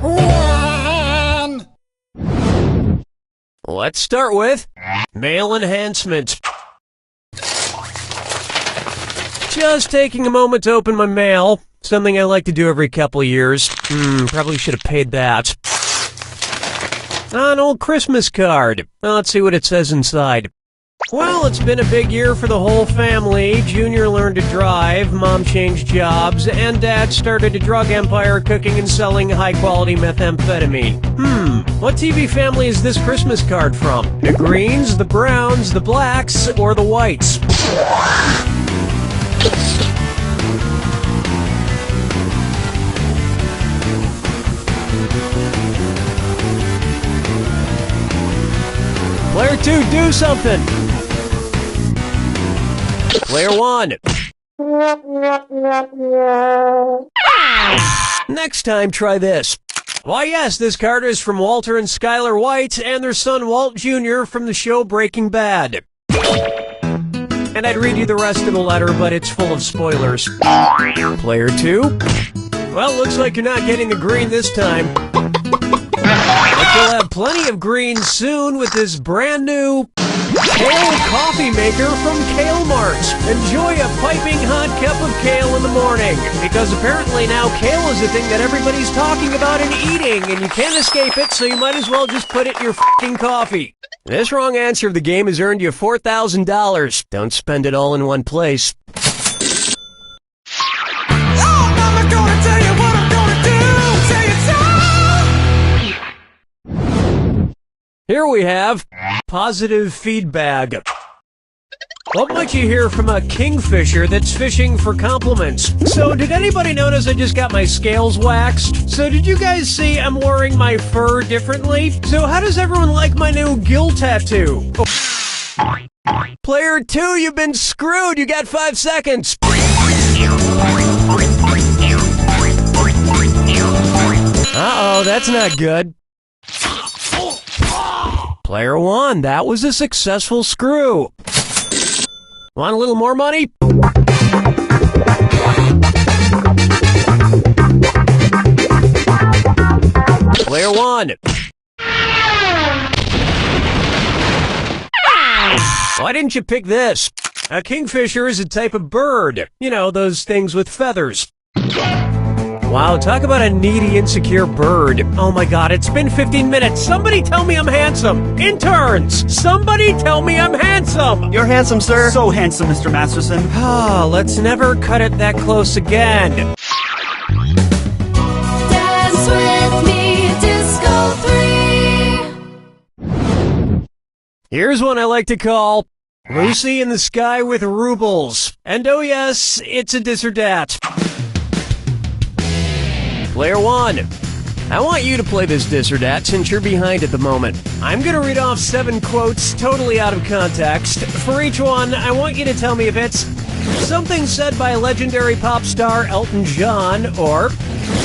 1.
Let's start with mail enhancement. Just taking a moment to open my mail. Something I like to do every couple of years. Probably should have paid that. An old Christmas card. Let's see what it says inside. Well, it's been a big year for the whole family. Junior learned to drive, Mom changed jobs, and Dad started a drug empire cooking and selling high-quality methamphetamine. What TV family is this Christmas card from? The Greens, the Browns, the Blacks, or the Whites? Player 2, do something! Player 1. Next time, try this. Why, yes, this card is from Walter and Skylar White and their son Walt Jr. from the show Breaking Bad. And I'd read you the rest of the letter, but it's full of spoilers. Player 2. Well, looks like you're not getting the green this time. But you'll have plenty of green soon with this brand new Kale coffee maker from Kale Mart. Enjoy a piping hot cup of kale in the morning, because apparently now kale is a thing that everybody's talking about and eating, and you can't escape it, so you might as well just put it in your f***ing coffee. This wrong answer of the game has earned you $4,000. Don't spend it all in one place. Here we have positive feedback. What might you hear from a kingfisher that's fishing for compliments? So did anybody notice I just got my scales waxed? So did you guys see I'm wearing my fur differently? So how does everyone like my new gill tattoo? Oh. Player 2, you've been screwed. You got 5 seconds. Uh-oh, that's not good. Player 1, that was a successful screw. Want a little more money? Player 1. Why didn't you pick this? A kingfisher is a type of bird. You know, those things with feathers. Wow, talk about a needy, insecure bird. Oh my god, it's been 15 minutes. Somebody tell me I'm handsome. Interns, somebody tell me I'm handsome.
You're handsome, sir. So handsome, Mr. Masterson.
Ah, let's never cut it that close again.
Dance with me, Disco 3.
Here's one I like to call Lucy in the Sky with Rubles. And oh yes, it's a this or dat. Player 1, I want you to play this this or dat since you're behind at the moment. I'm going to read off 7 quotes totally out of context. For each one, I want you to tell me if it's something said by legendary pop star Elton John or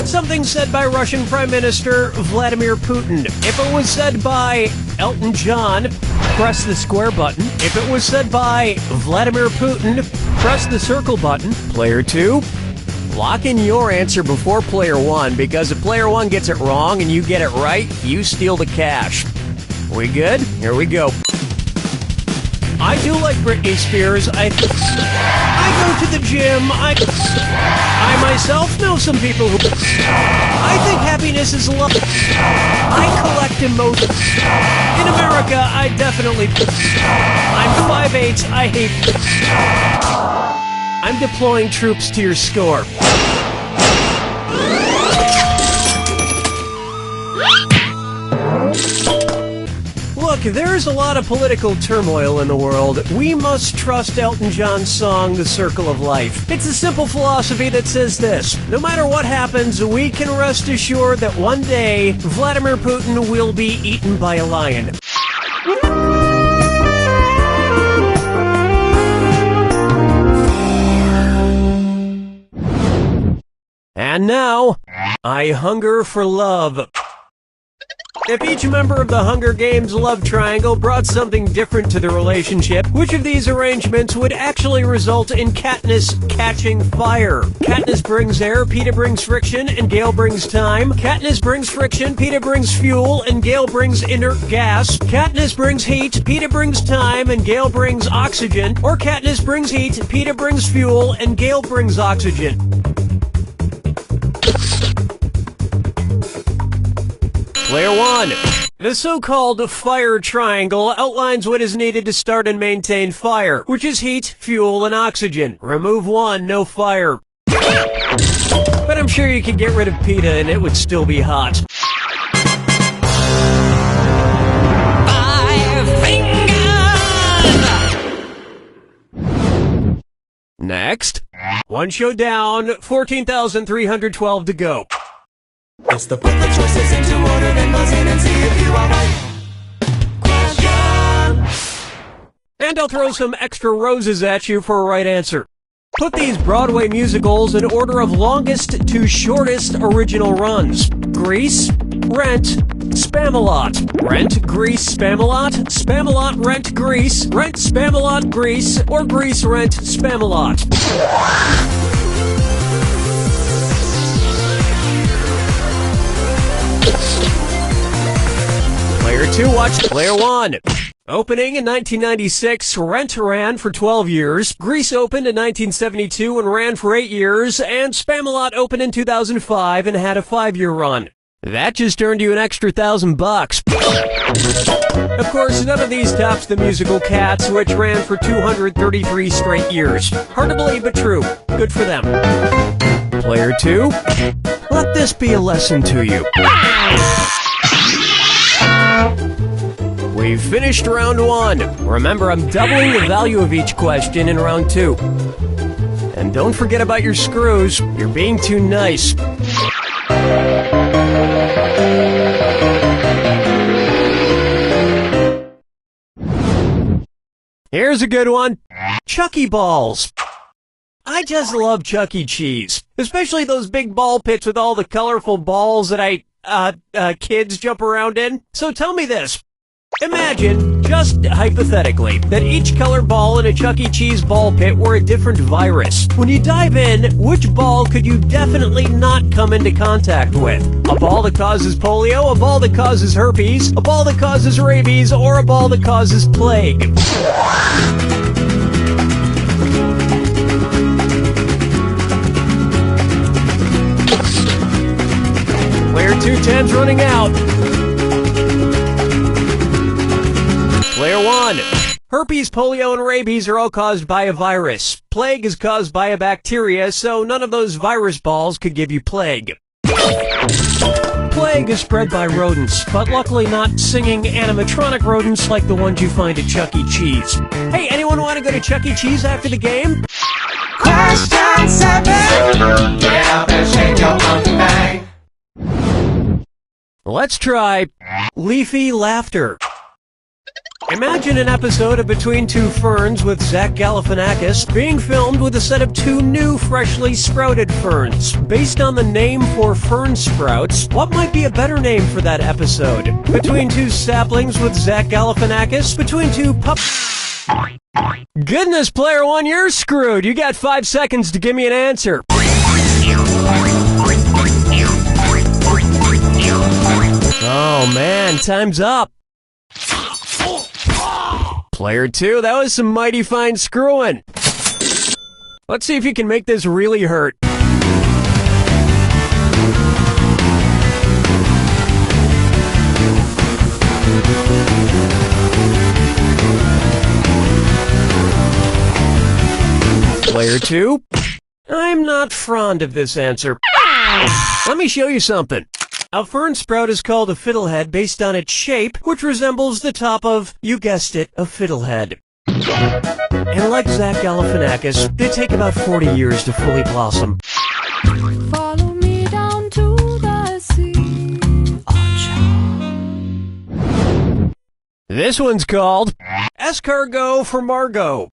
something said by Russian Prime Minister Vladimir Putin. If it was said by Elton John, press the square button. If it was said by Vladimir Putin, press the circle button. Player 2, lock in your answer before Player 1, because if Player 1 gets it wrong and you get it right, you steal the cash. We good? Here we go. I do like Britney Spears. I go to the gym. I myself know some people who... I think happiness is love. I collect emojis. In America, I definitely... I'm 5'8". I hate... I'm deploying troops to your score. there's a lot of political turmoil in the world. We must trust Elton John's song, The Circle of Life. It's a simple philosophy that says this: no matter what happens, we can rest assured that one day, Vladimir Putin will be eaten by a lion. And now, I hunger for love. If each member of the Hunger Games love triangle brought something different to the relationship, which of these arrangements would actually result in Katniss catching fire? Katniss brings air, Peeta brings friction, and Gale brings time. Katniss brings friction, Peeta brings fuel, and Gale brings inert gas. Katniss brings heat, Peeta brings time, and Gale brings oxygen. Or Katniss brings heat, Peeta brings fuel, and Gale brings oxygen. Player 1. The so-called fire triangle outlines what is needed to start and maintain fire, which is heat, fuel, and oxygen. Remove one, no fire. But I'm sure you could get rid of Peeta and it would still be hot. Next. One show down, 14,312 to go.
It's the put the choices into order, then buzz in and see if you are right. Question.
And I'll throw some extra roses at you for a right answer. Put these Broadway musicals in order of longest to shortest original runs. Grease, Rent, Spamalot. Rent, Grease, Spamalot, Spamalot, Rent, Grease, Rent, Spamalot, Grease, or Grease, Rent, Spamalot. Player 2 watched Player 1. Opening in 1996, Rent ran for 12 years, Grease opened in 1972 and ran for 8 years, and Spamalot opened in 2005 and had a 5-year run. That just earned you an extra $1,000. Of course, none of these tops the musical Cats, which ran for 233 straight years. Hard to believe, but true. Good for them. Player 2, let this be a lesson to you. We've finished round 1. Remember, I'm doubling the value of each question in round 2. And don't forget about your screws. You're being too nice. Here's a good one. Chucky balls. I just love Chuck E. Cheese. Especially those big ball pits with all the colorful balls that kids jump around in. So tell me this. Imagine, just hypothetically, that each colored ball in a Chuck E. Cheese ball pit were a different virus. When you dive in, which ball could you definitely not come into contact with? A ball that causes polio, a ball that causes herpes, a ball that causes rabies, or a ball that causes plague? Player 2 time's running out. Player 1. Herpes, polio, and rabies are all caused by a virus. Plague is caused by a bacteria, so none of those virus balls could give you plague. Plague is spread by rodents, but luckily not singing animatronic rodents like the ones you find at Chuck E. Cheese. Hey, anyone want to go to Chuck E. Cheese after the game?
Question 7. Get up and shake your monkey bang.
Let's try leafy laughter. Imagine an episode of Between Two Ferns with Zach Galifianakis being filmed with a set of 2 new freshly sprouted ferns. Based on the name for fern sprouts, what might be a better name for that episode? Between Two Saplings with Zach Galifianakis? Between Two Goodness, Player 1, you're screwed. You got 5 seconds to give me an answer. Oh man, time's up. Player 2, that was some mighty fine screwing. Let's see if you can make this really hurt. Player 2, I'm not fond of this answer. Let me show you something. A fern sprout is called a fiddlehead based on its shape, which resembles the top of, you guessed it, a fiddlehead. And like Zach Galifianakis, they take about 40 years to fully blossom.
Follow me down to the sea.
This one's called Escargot for Margot.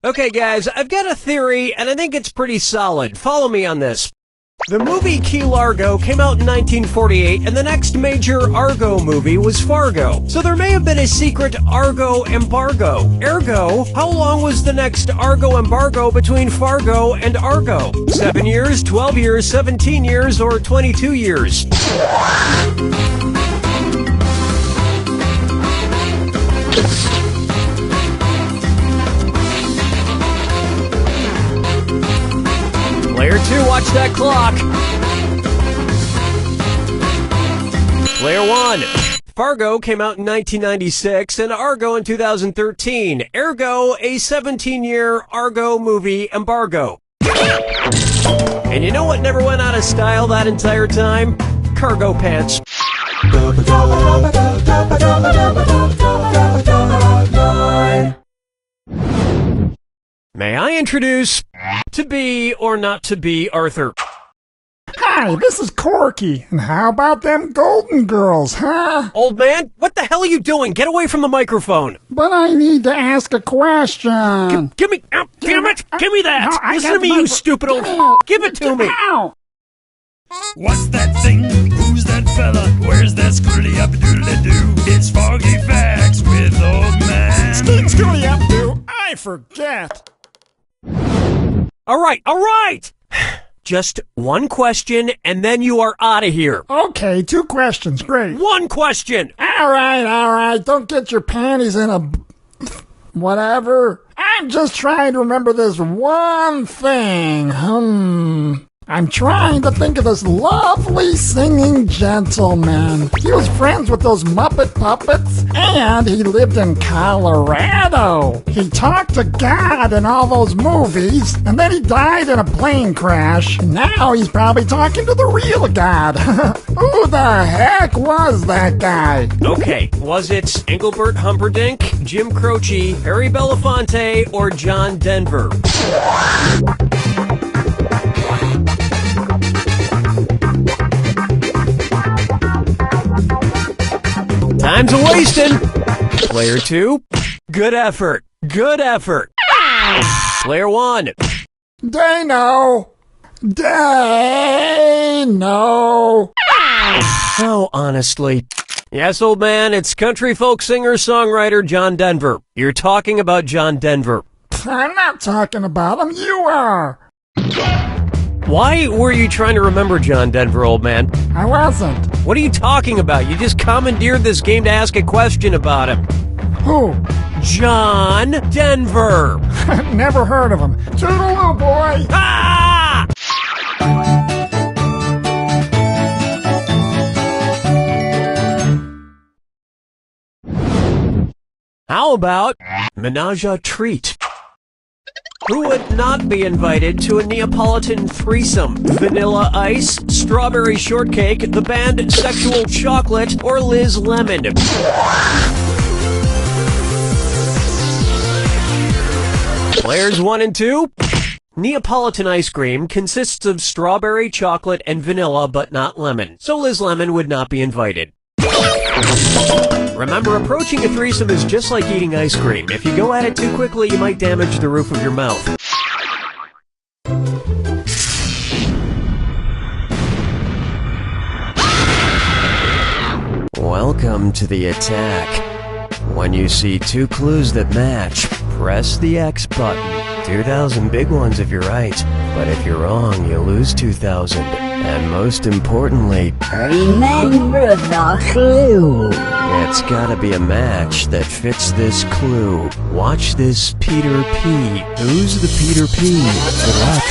Okay, guys, I've got a theory, and I think it's pretty solid. Follow me on this. The movie Key Largo came out in 1948, and the next major Argo movie was Fargo. So there may have been a secret Argo embargo. Ergo, how long was the next Argo embargo between Fargo and Argo? 7 years, 12 years, 17 years, or 22 years? Player 2, watch that clock. Player 1. Fargo came out in 1996 and Argo in 2013. Ergo, a 17-year Argo movie embargo. And you know what never went out of style that entire time? Cargo pants. May I introduce To Be or Not To Be Arthur?
Hi, this is Corky, and how about them Golden Girls, huh?
Old man, what the hell are you doing? Get away from the microphone.
But I need to ask a question.
Give me, damn it, give me that.
No,
Listen to me, you stupid old... Give it to me.
Ow.
What's that thing? Who's that fella? Where's that scooty-up-doodly-doo? It's Foggy Facts with Old Man.
Scooty-up-doo, I forget.
All right. Just one question, and then you are out of here.
Okay, 2 questions, great.
One question.
All right, don't get your panties in a... whatever. I'm just trying to remember this one thing. I'm trying to think of this lovely singing gentleman. He was friends with those Muppet puppets, and he lived in Colorado. He talked to God in all those movies, and then he died in a plane crash. Now he's probably talking to the real God. Who the heck was that guy?
Okay, was it Engelbert Humperdinck, Jim Croce, Harry Belafonte, or John Denver? Time's a-wasting. Player 2, good effort. Player 1.
Dano.
Oh, honestly. Yes, old man, it's country folk singer-songwriter John Denver. You're talking about John Denver.
I'm not talking about him, you are.
Why were you trying to remember John Denver, old man?
I wasn't.
What are you talking about? You just commandeered this game to ask a question about him.
Who?
John Denver.
Never heard of him. Toodaloo, boy.
Ah! How about Menage a Treat? Who would not be invited to a Neapolitan threesome? Vanilla Ice, Strawberry Shortcake, the band Sexual Chocolate, or Liz Lemon? Players 1 and 2. Neapolitan ice cream consists of strawberry, chocolate, and vanilla, but not lemon. So Liz Lemon would not be invited. Remember, approaching a threesome is just like eating ice cream. If you go at it too quickly, you might damage the roof of your mouth. Welcome to the attack. When you see 2 clues that match, press the X button. 2,000 big ones if you're right, but if you're wrong, you lose 2,000. And most importantly, remember the clue. It's gotta be a match that fits this clue. Watch this Peter P. Who's the Peter P? Good luck.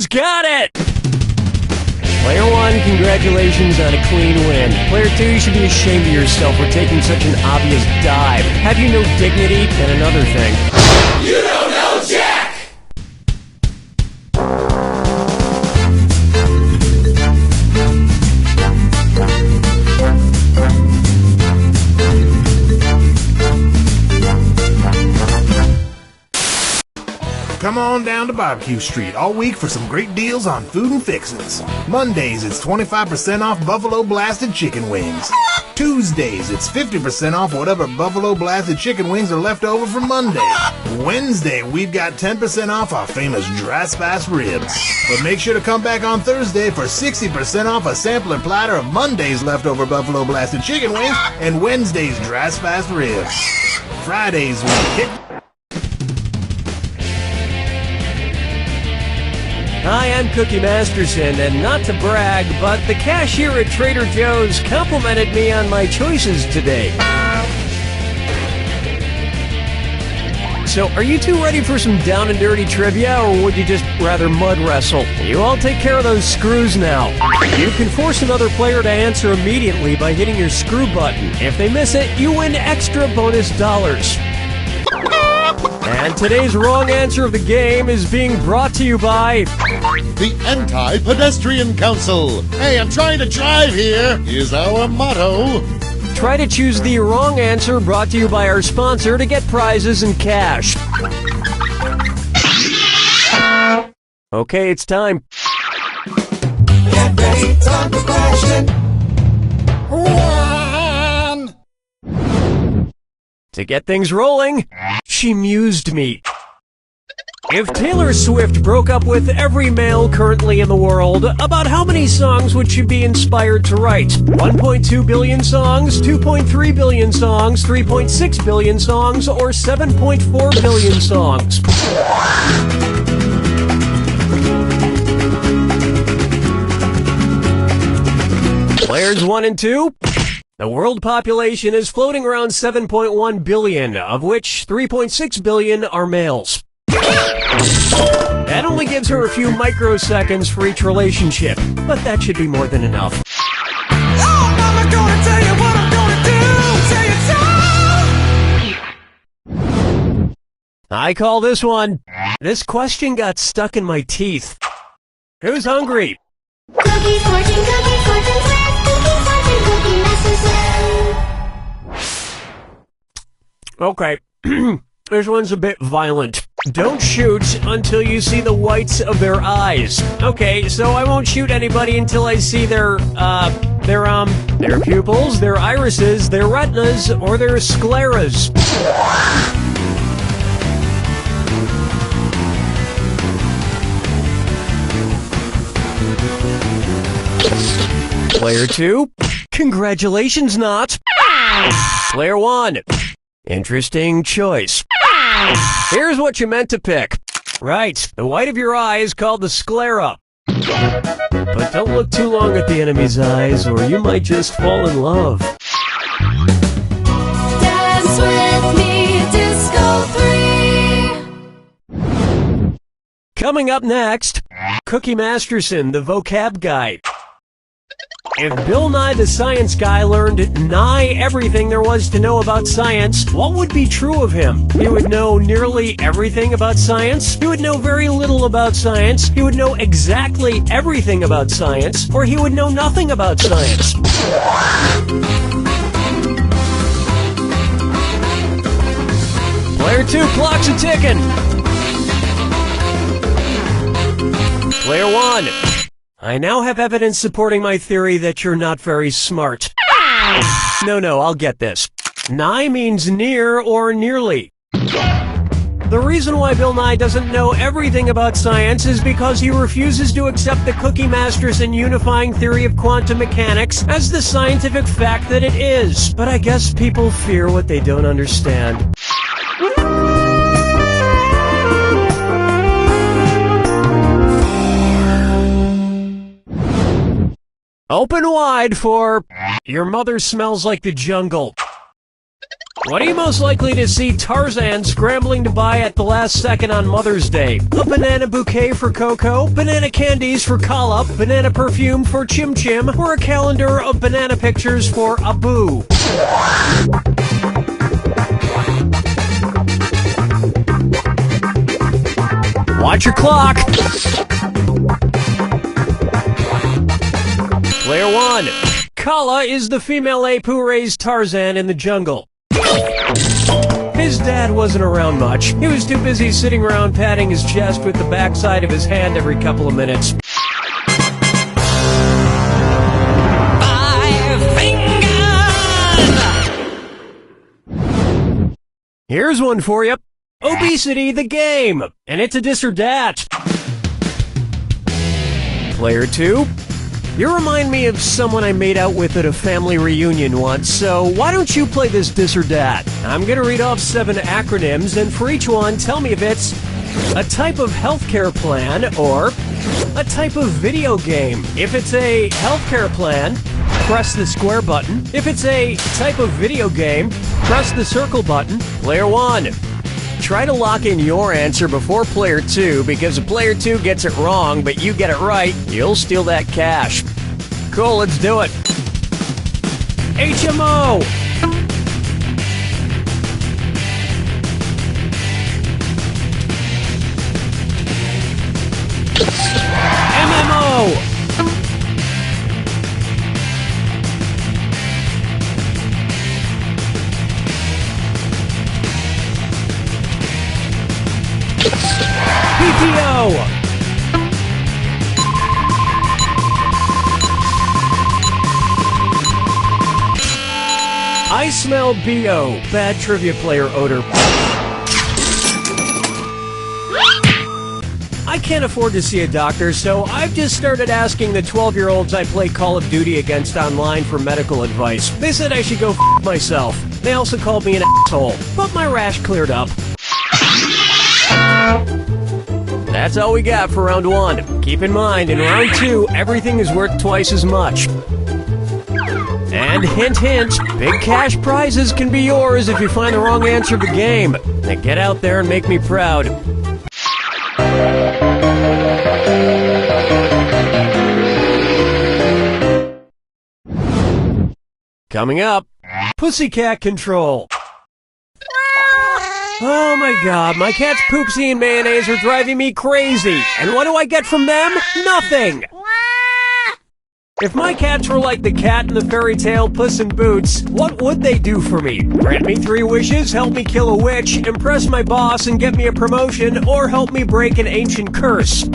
got it! Player 1, congratulations on a clean win. Player 2, you should be ashamed of yourself for taking such an obvious dive. Have you no dignity? And another thing.
You don't know Jack!
Come on down to Barbecue Street all week for some great deals on food and fixins'. Mondays, it's 25% off Buffalo Blasted Chicken Wings. Tuesdays, it's 50% off whatever Buffalo Blasted Chicken Wings are left over from Monday. Wednesday, we've got 10% off our famous Dry Spice Ribs. But make sure to come back on Thursday for 60% off a sampler platter of Monday's leftover Buffalo Blasted Chicken Wings and Wednesday's Dry Spice Ribs. Fridays, we hit...
Hi, I'm Cookie Masterson, and not to brag, but the cashier at Trader Joe's complimented me on my choices today. So, are you two ready for some down and dirty trivia, or would you just rather mud wrestle? You all take care of those screws now. You can force another player to answer immediately by hitting your screw button. If they miss it, you win extra bonus dollars. And today's wrong answer of the game is being brought to you by...
the Anti-Pedestrian Council. Hey, I'm trying to drive here, is our motto.
Try to choose the wrong answer, brought to you by our sponsor, to get prizes and cash. Okay, it's time.
Get ready, time for question.
To get things rolling, she mused me. If Taylor Swift broke up with every male currently in the world, about how many songs would she be inspired to write? 1.2 billion songs, 2.3 billion songs, 3.6 billion songs, or 7.4 billion songs? Players 1 and 2. The world population is floating around 7.1 billion, of which 3.6 billion are males. That only gives her a few microseconds for each relationship, but that should be more than enough. I call this one. This question got stuck in my teeth. Who's hungry?
Cookie fortune, Cookie Masterson.
Okay, this one's a bit violent. Don't shoot until you see the whites of their eyes. Okay, so I won't shoot anybody until I see their pupils, their irises, their retinas, or their scleras. Player 2, congratulations, not. Player 1, interesting choice. Here's what you meant to pick. Right, the white of your eye is called the sclera. But don't look too long at the enemy's eyes, or you might just fall in love.
Dance with me, Disco 3.
Coming up next, Cookie Masterson, the vocab guy. If Bill Nye the Science Guy learned nigh everything there was to know about science, what would be true of him? He would know nearly everything about science, he would know very little about science, he would know exactly everything about science, or he would know nothing about science. Player 2, clock's a ticking. Player 1. I now have evidence supporting my theory that you're not very smart. No, I'll get this. Nigh means near or nearly. The reason why Bill Nye doesn't know everything about science is because he refuses to accept the Cookie Masterson unifying theory of quantum mechanics as the scientific fact that it is. But I guess people fear what they don't understand. Open wide for Your Mother Smells Like the Jungle. What are you most likely to see Tarzan scrambling to buy at the last second on Mother's Day? A banana bouquet for Coco, banana candies for Kala, banana perfume for Chim Chim, or a calendar of banana pictures for Abu? Watch your clock. Player 1. Kala is the female ape who raised Tarzan in the jungle. His dad wasn't around much. He was too busy sitting around patting his chest with the backside of his hand every couple of minutes.
5 fingers!
Here's one for you. Obesity the game. And it's a dis or dat. Player 2. You remind me of someone I made out with at a family reunion once, so why don't you play this dis or dat? I'm gonna read off 7 acronyms, and for each one, tell me if it's a type of healthcare plan or a type of video game. If it's a healthcare plan, press the square button. If it's a type of video game, press the circle button. Player 1. Try to lock in your answer before player 2, because if player 2 gets it wrong, but you get it right, you'll steal that cash. Cool, let's do it. HMO! MMO! PPO! I smell BO. Bad trivia player odor. I can't afford to see a doctor, so I've just started asking the 12-year-olds I play Call of Duty against online for medical advice. They said I should go f*** myself. They also called me an asshole, but my rash cleared up. That's all we got for round 1. Keep in mind, in round 2, everything is worth twice as much. And hint, hint, big cash prizes can be yours if you find the wrong answer of the game. Now get out there and make me proud. Coming up, Pussycat Control. Oh my god, my cat's poopsie and mayonnaise are driving me crazy. And what do I get from them? Nothing! If my cats were like the cat in the fairy tale Puss in Boots, what would they do for me? Grant me 3 wishes, help me kill a witch, impress my boss and get me a promotion, or help me break an ancient curse?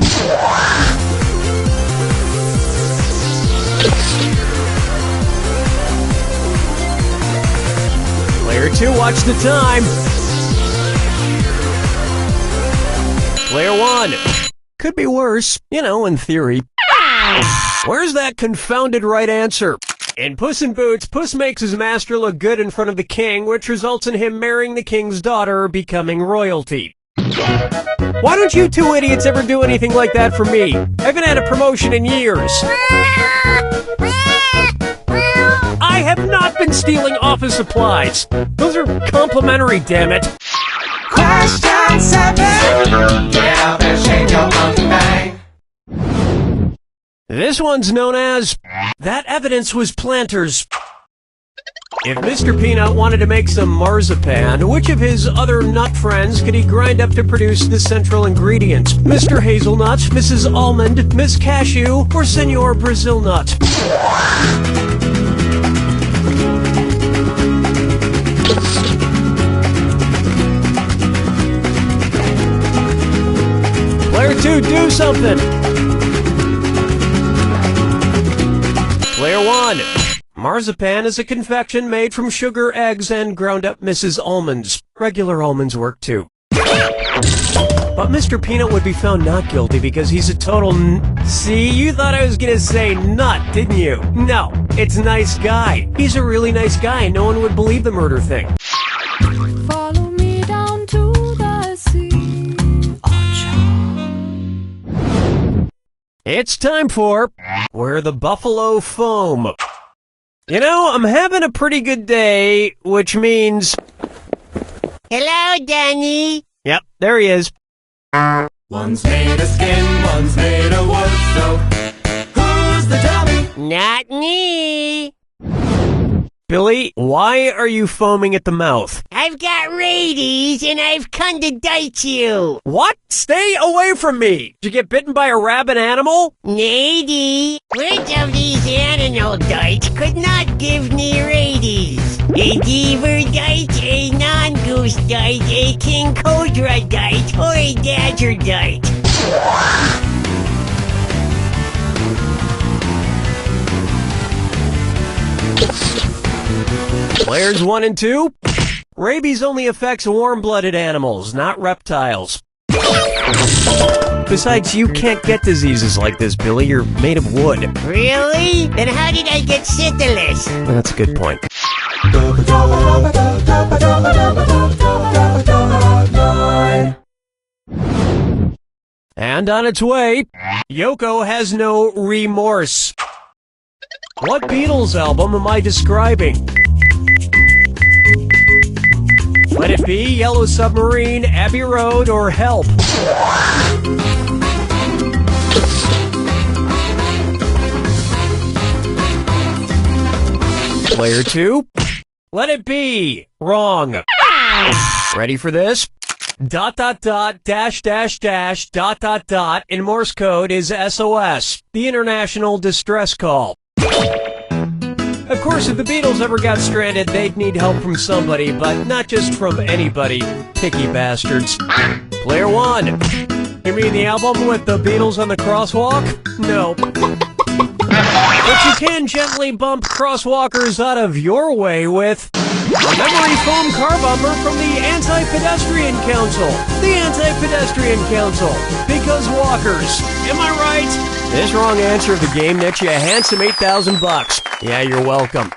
Player 2, watch the time. Player 1. Could be worse, you know, in theory. Where's that confounded right answer? In Puss in Boots, Puss makes his master look good in front of the king, which results in him marrying the king's daughter, becoming royalty. Why don't you 2 idiots ever do anything like that for me? I haven't had a promotion in years. I have not been stealing office supplies. Those are complimentary, damn it.
Question 7. Get up and shake your monkey bang.
This one's known as, that evidence was Planters. If Mr. Peanut wanted to make some marzipan, which of his other nut friends could he grind up to produce the central ingredient? Mr. Hazelnut, Mrs. Almond, Miss Cashew, or Senor Brazil Nut? Player 2, do something! Player 1. Marzipan is a confection made from sugar, eggs, and ground-up Mrs. Almonds. Regular almonds work too. But Mr. Peanut would be found not guilty because he's a total See, you thought I was gonna say nut, didn't you? No, it's nice guy. He's a really nice guy. No one would believe the murder thing.
Follow me down to the sea.
It's time for Where the Buffalo Foam. You know, I'm having a pretty good day, which means...
Hello, Danny.
Yep, there he is.
One's made of skin, one's made of wood, so who's the dummy?
Not me.
Billy, why are you foaming at the mouth?
I've got rabies and I've come to date you.
What? Stay away from me! Did you get bitten by a rabid animal?
Lady, which of these animal dites could not give me rabies? A beaver dite, a non-goose dite, a king cobra dite, or a badger dite?
Players 1 and 2? Rabies only affects warm-blooded animals, not reptiles. Besides, you can't get diseases like this, Billy. You're made of wood.
Really? Then how did I get syphilis?
That's a good point. And on its way, Yoko has no remorse. What Beatles album am I describing? Let it be Yellow Submarine, Abbey Road, or Help. Player 2, let it be. Wrong. Ready for this? ... dash dash dash ... in Morse code is SOS, the International Distress Call. Of course, if the Beatles ever got stranded, they'd need help from somebody, but not just from anybody. Picky bastards. Player 1. You mean the album with the Beatles on the crosswalk? No. But you can gently bump crosswalkers out of your way with a memory foam car bumper from the Anti-Pedestrian Council. The Anti-Pedestrian Council. Because walkers. Am I right? This wrong answer of the game nets you a handsome $8,000. Yeah, you're welcome.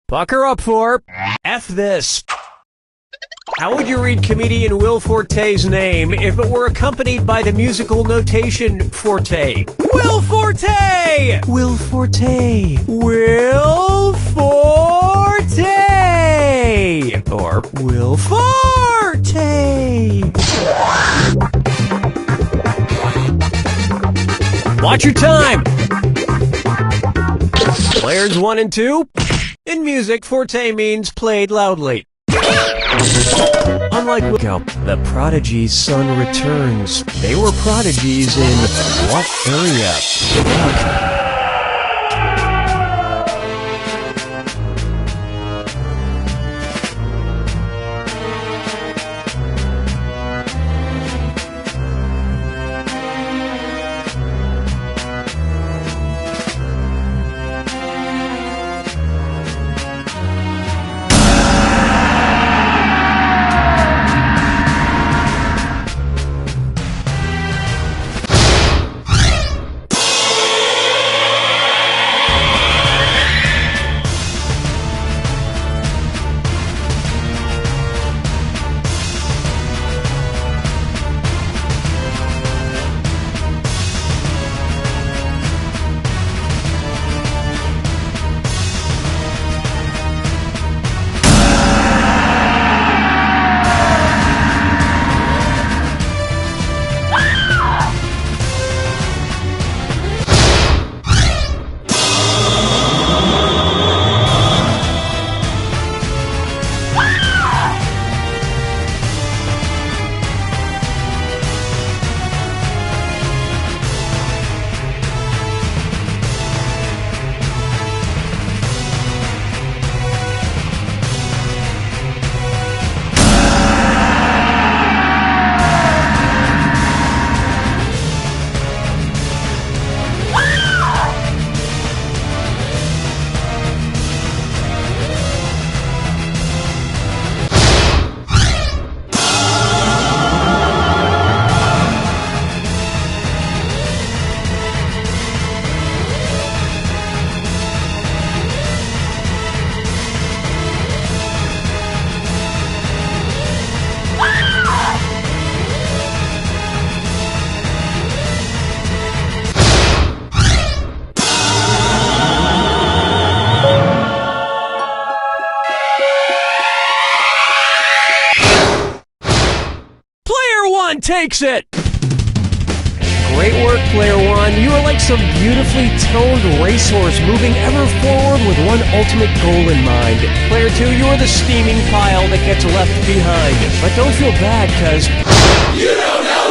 Pucker up for F this. How would you read comedian Will Forte's name if it were accompanied by the musical notation Forte? Will Forte! Will Forte! Will Forte! Or Will Forte! Watch your time! Players 1 and 2? In music, Forte means played loudly. Unlike Wilco, the Prodigy's son returns. They were prodigies in what area? one takes it. Great work, Player One. You are like some beautifully toned racehorse moving ever forward with one ultimate goal in mind. Player Two, you are the steaming pile that gets left behind. But don't feel bad, cause you don't know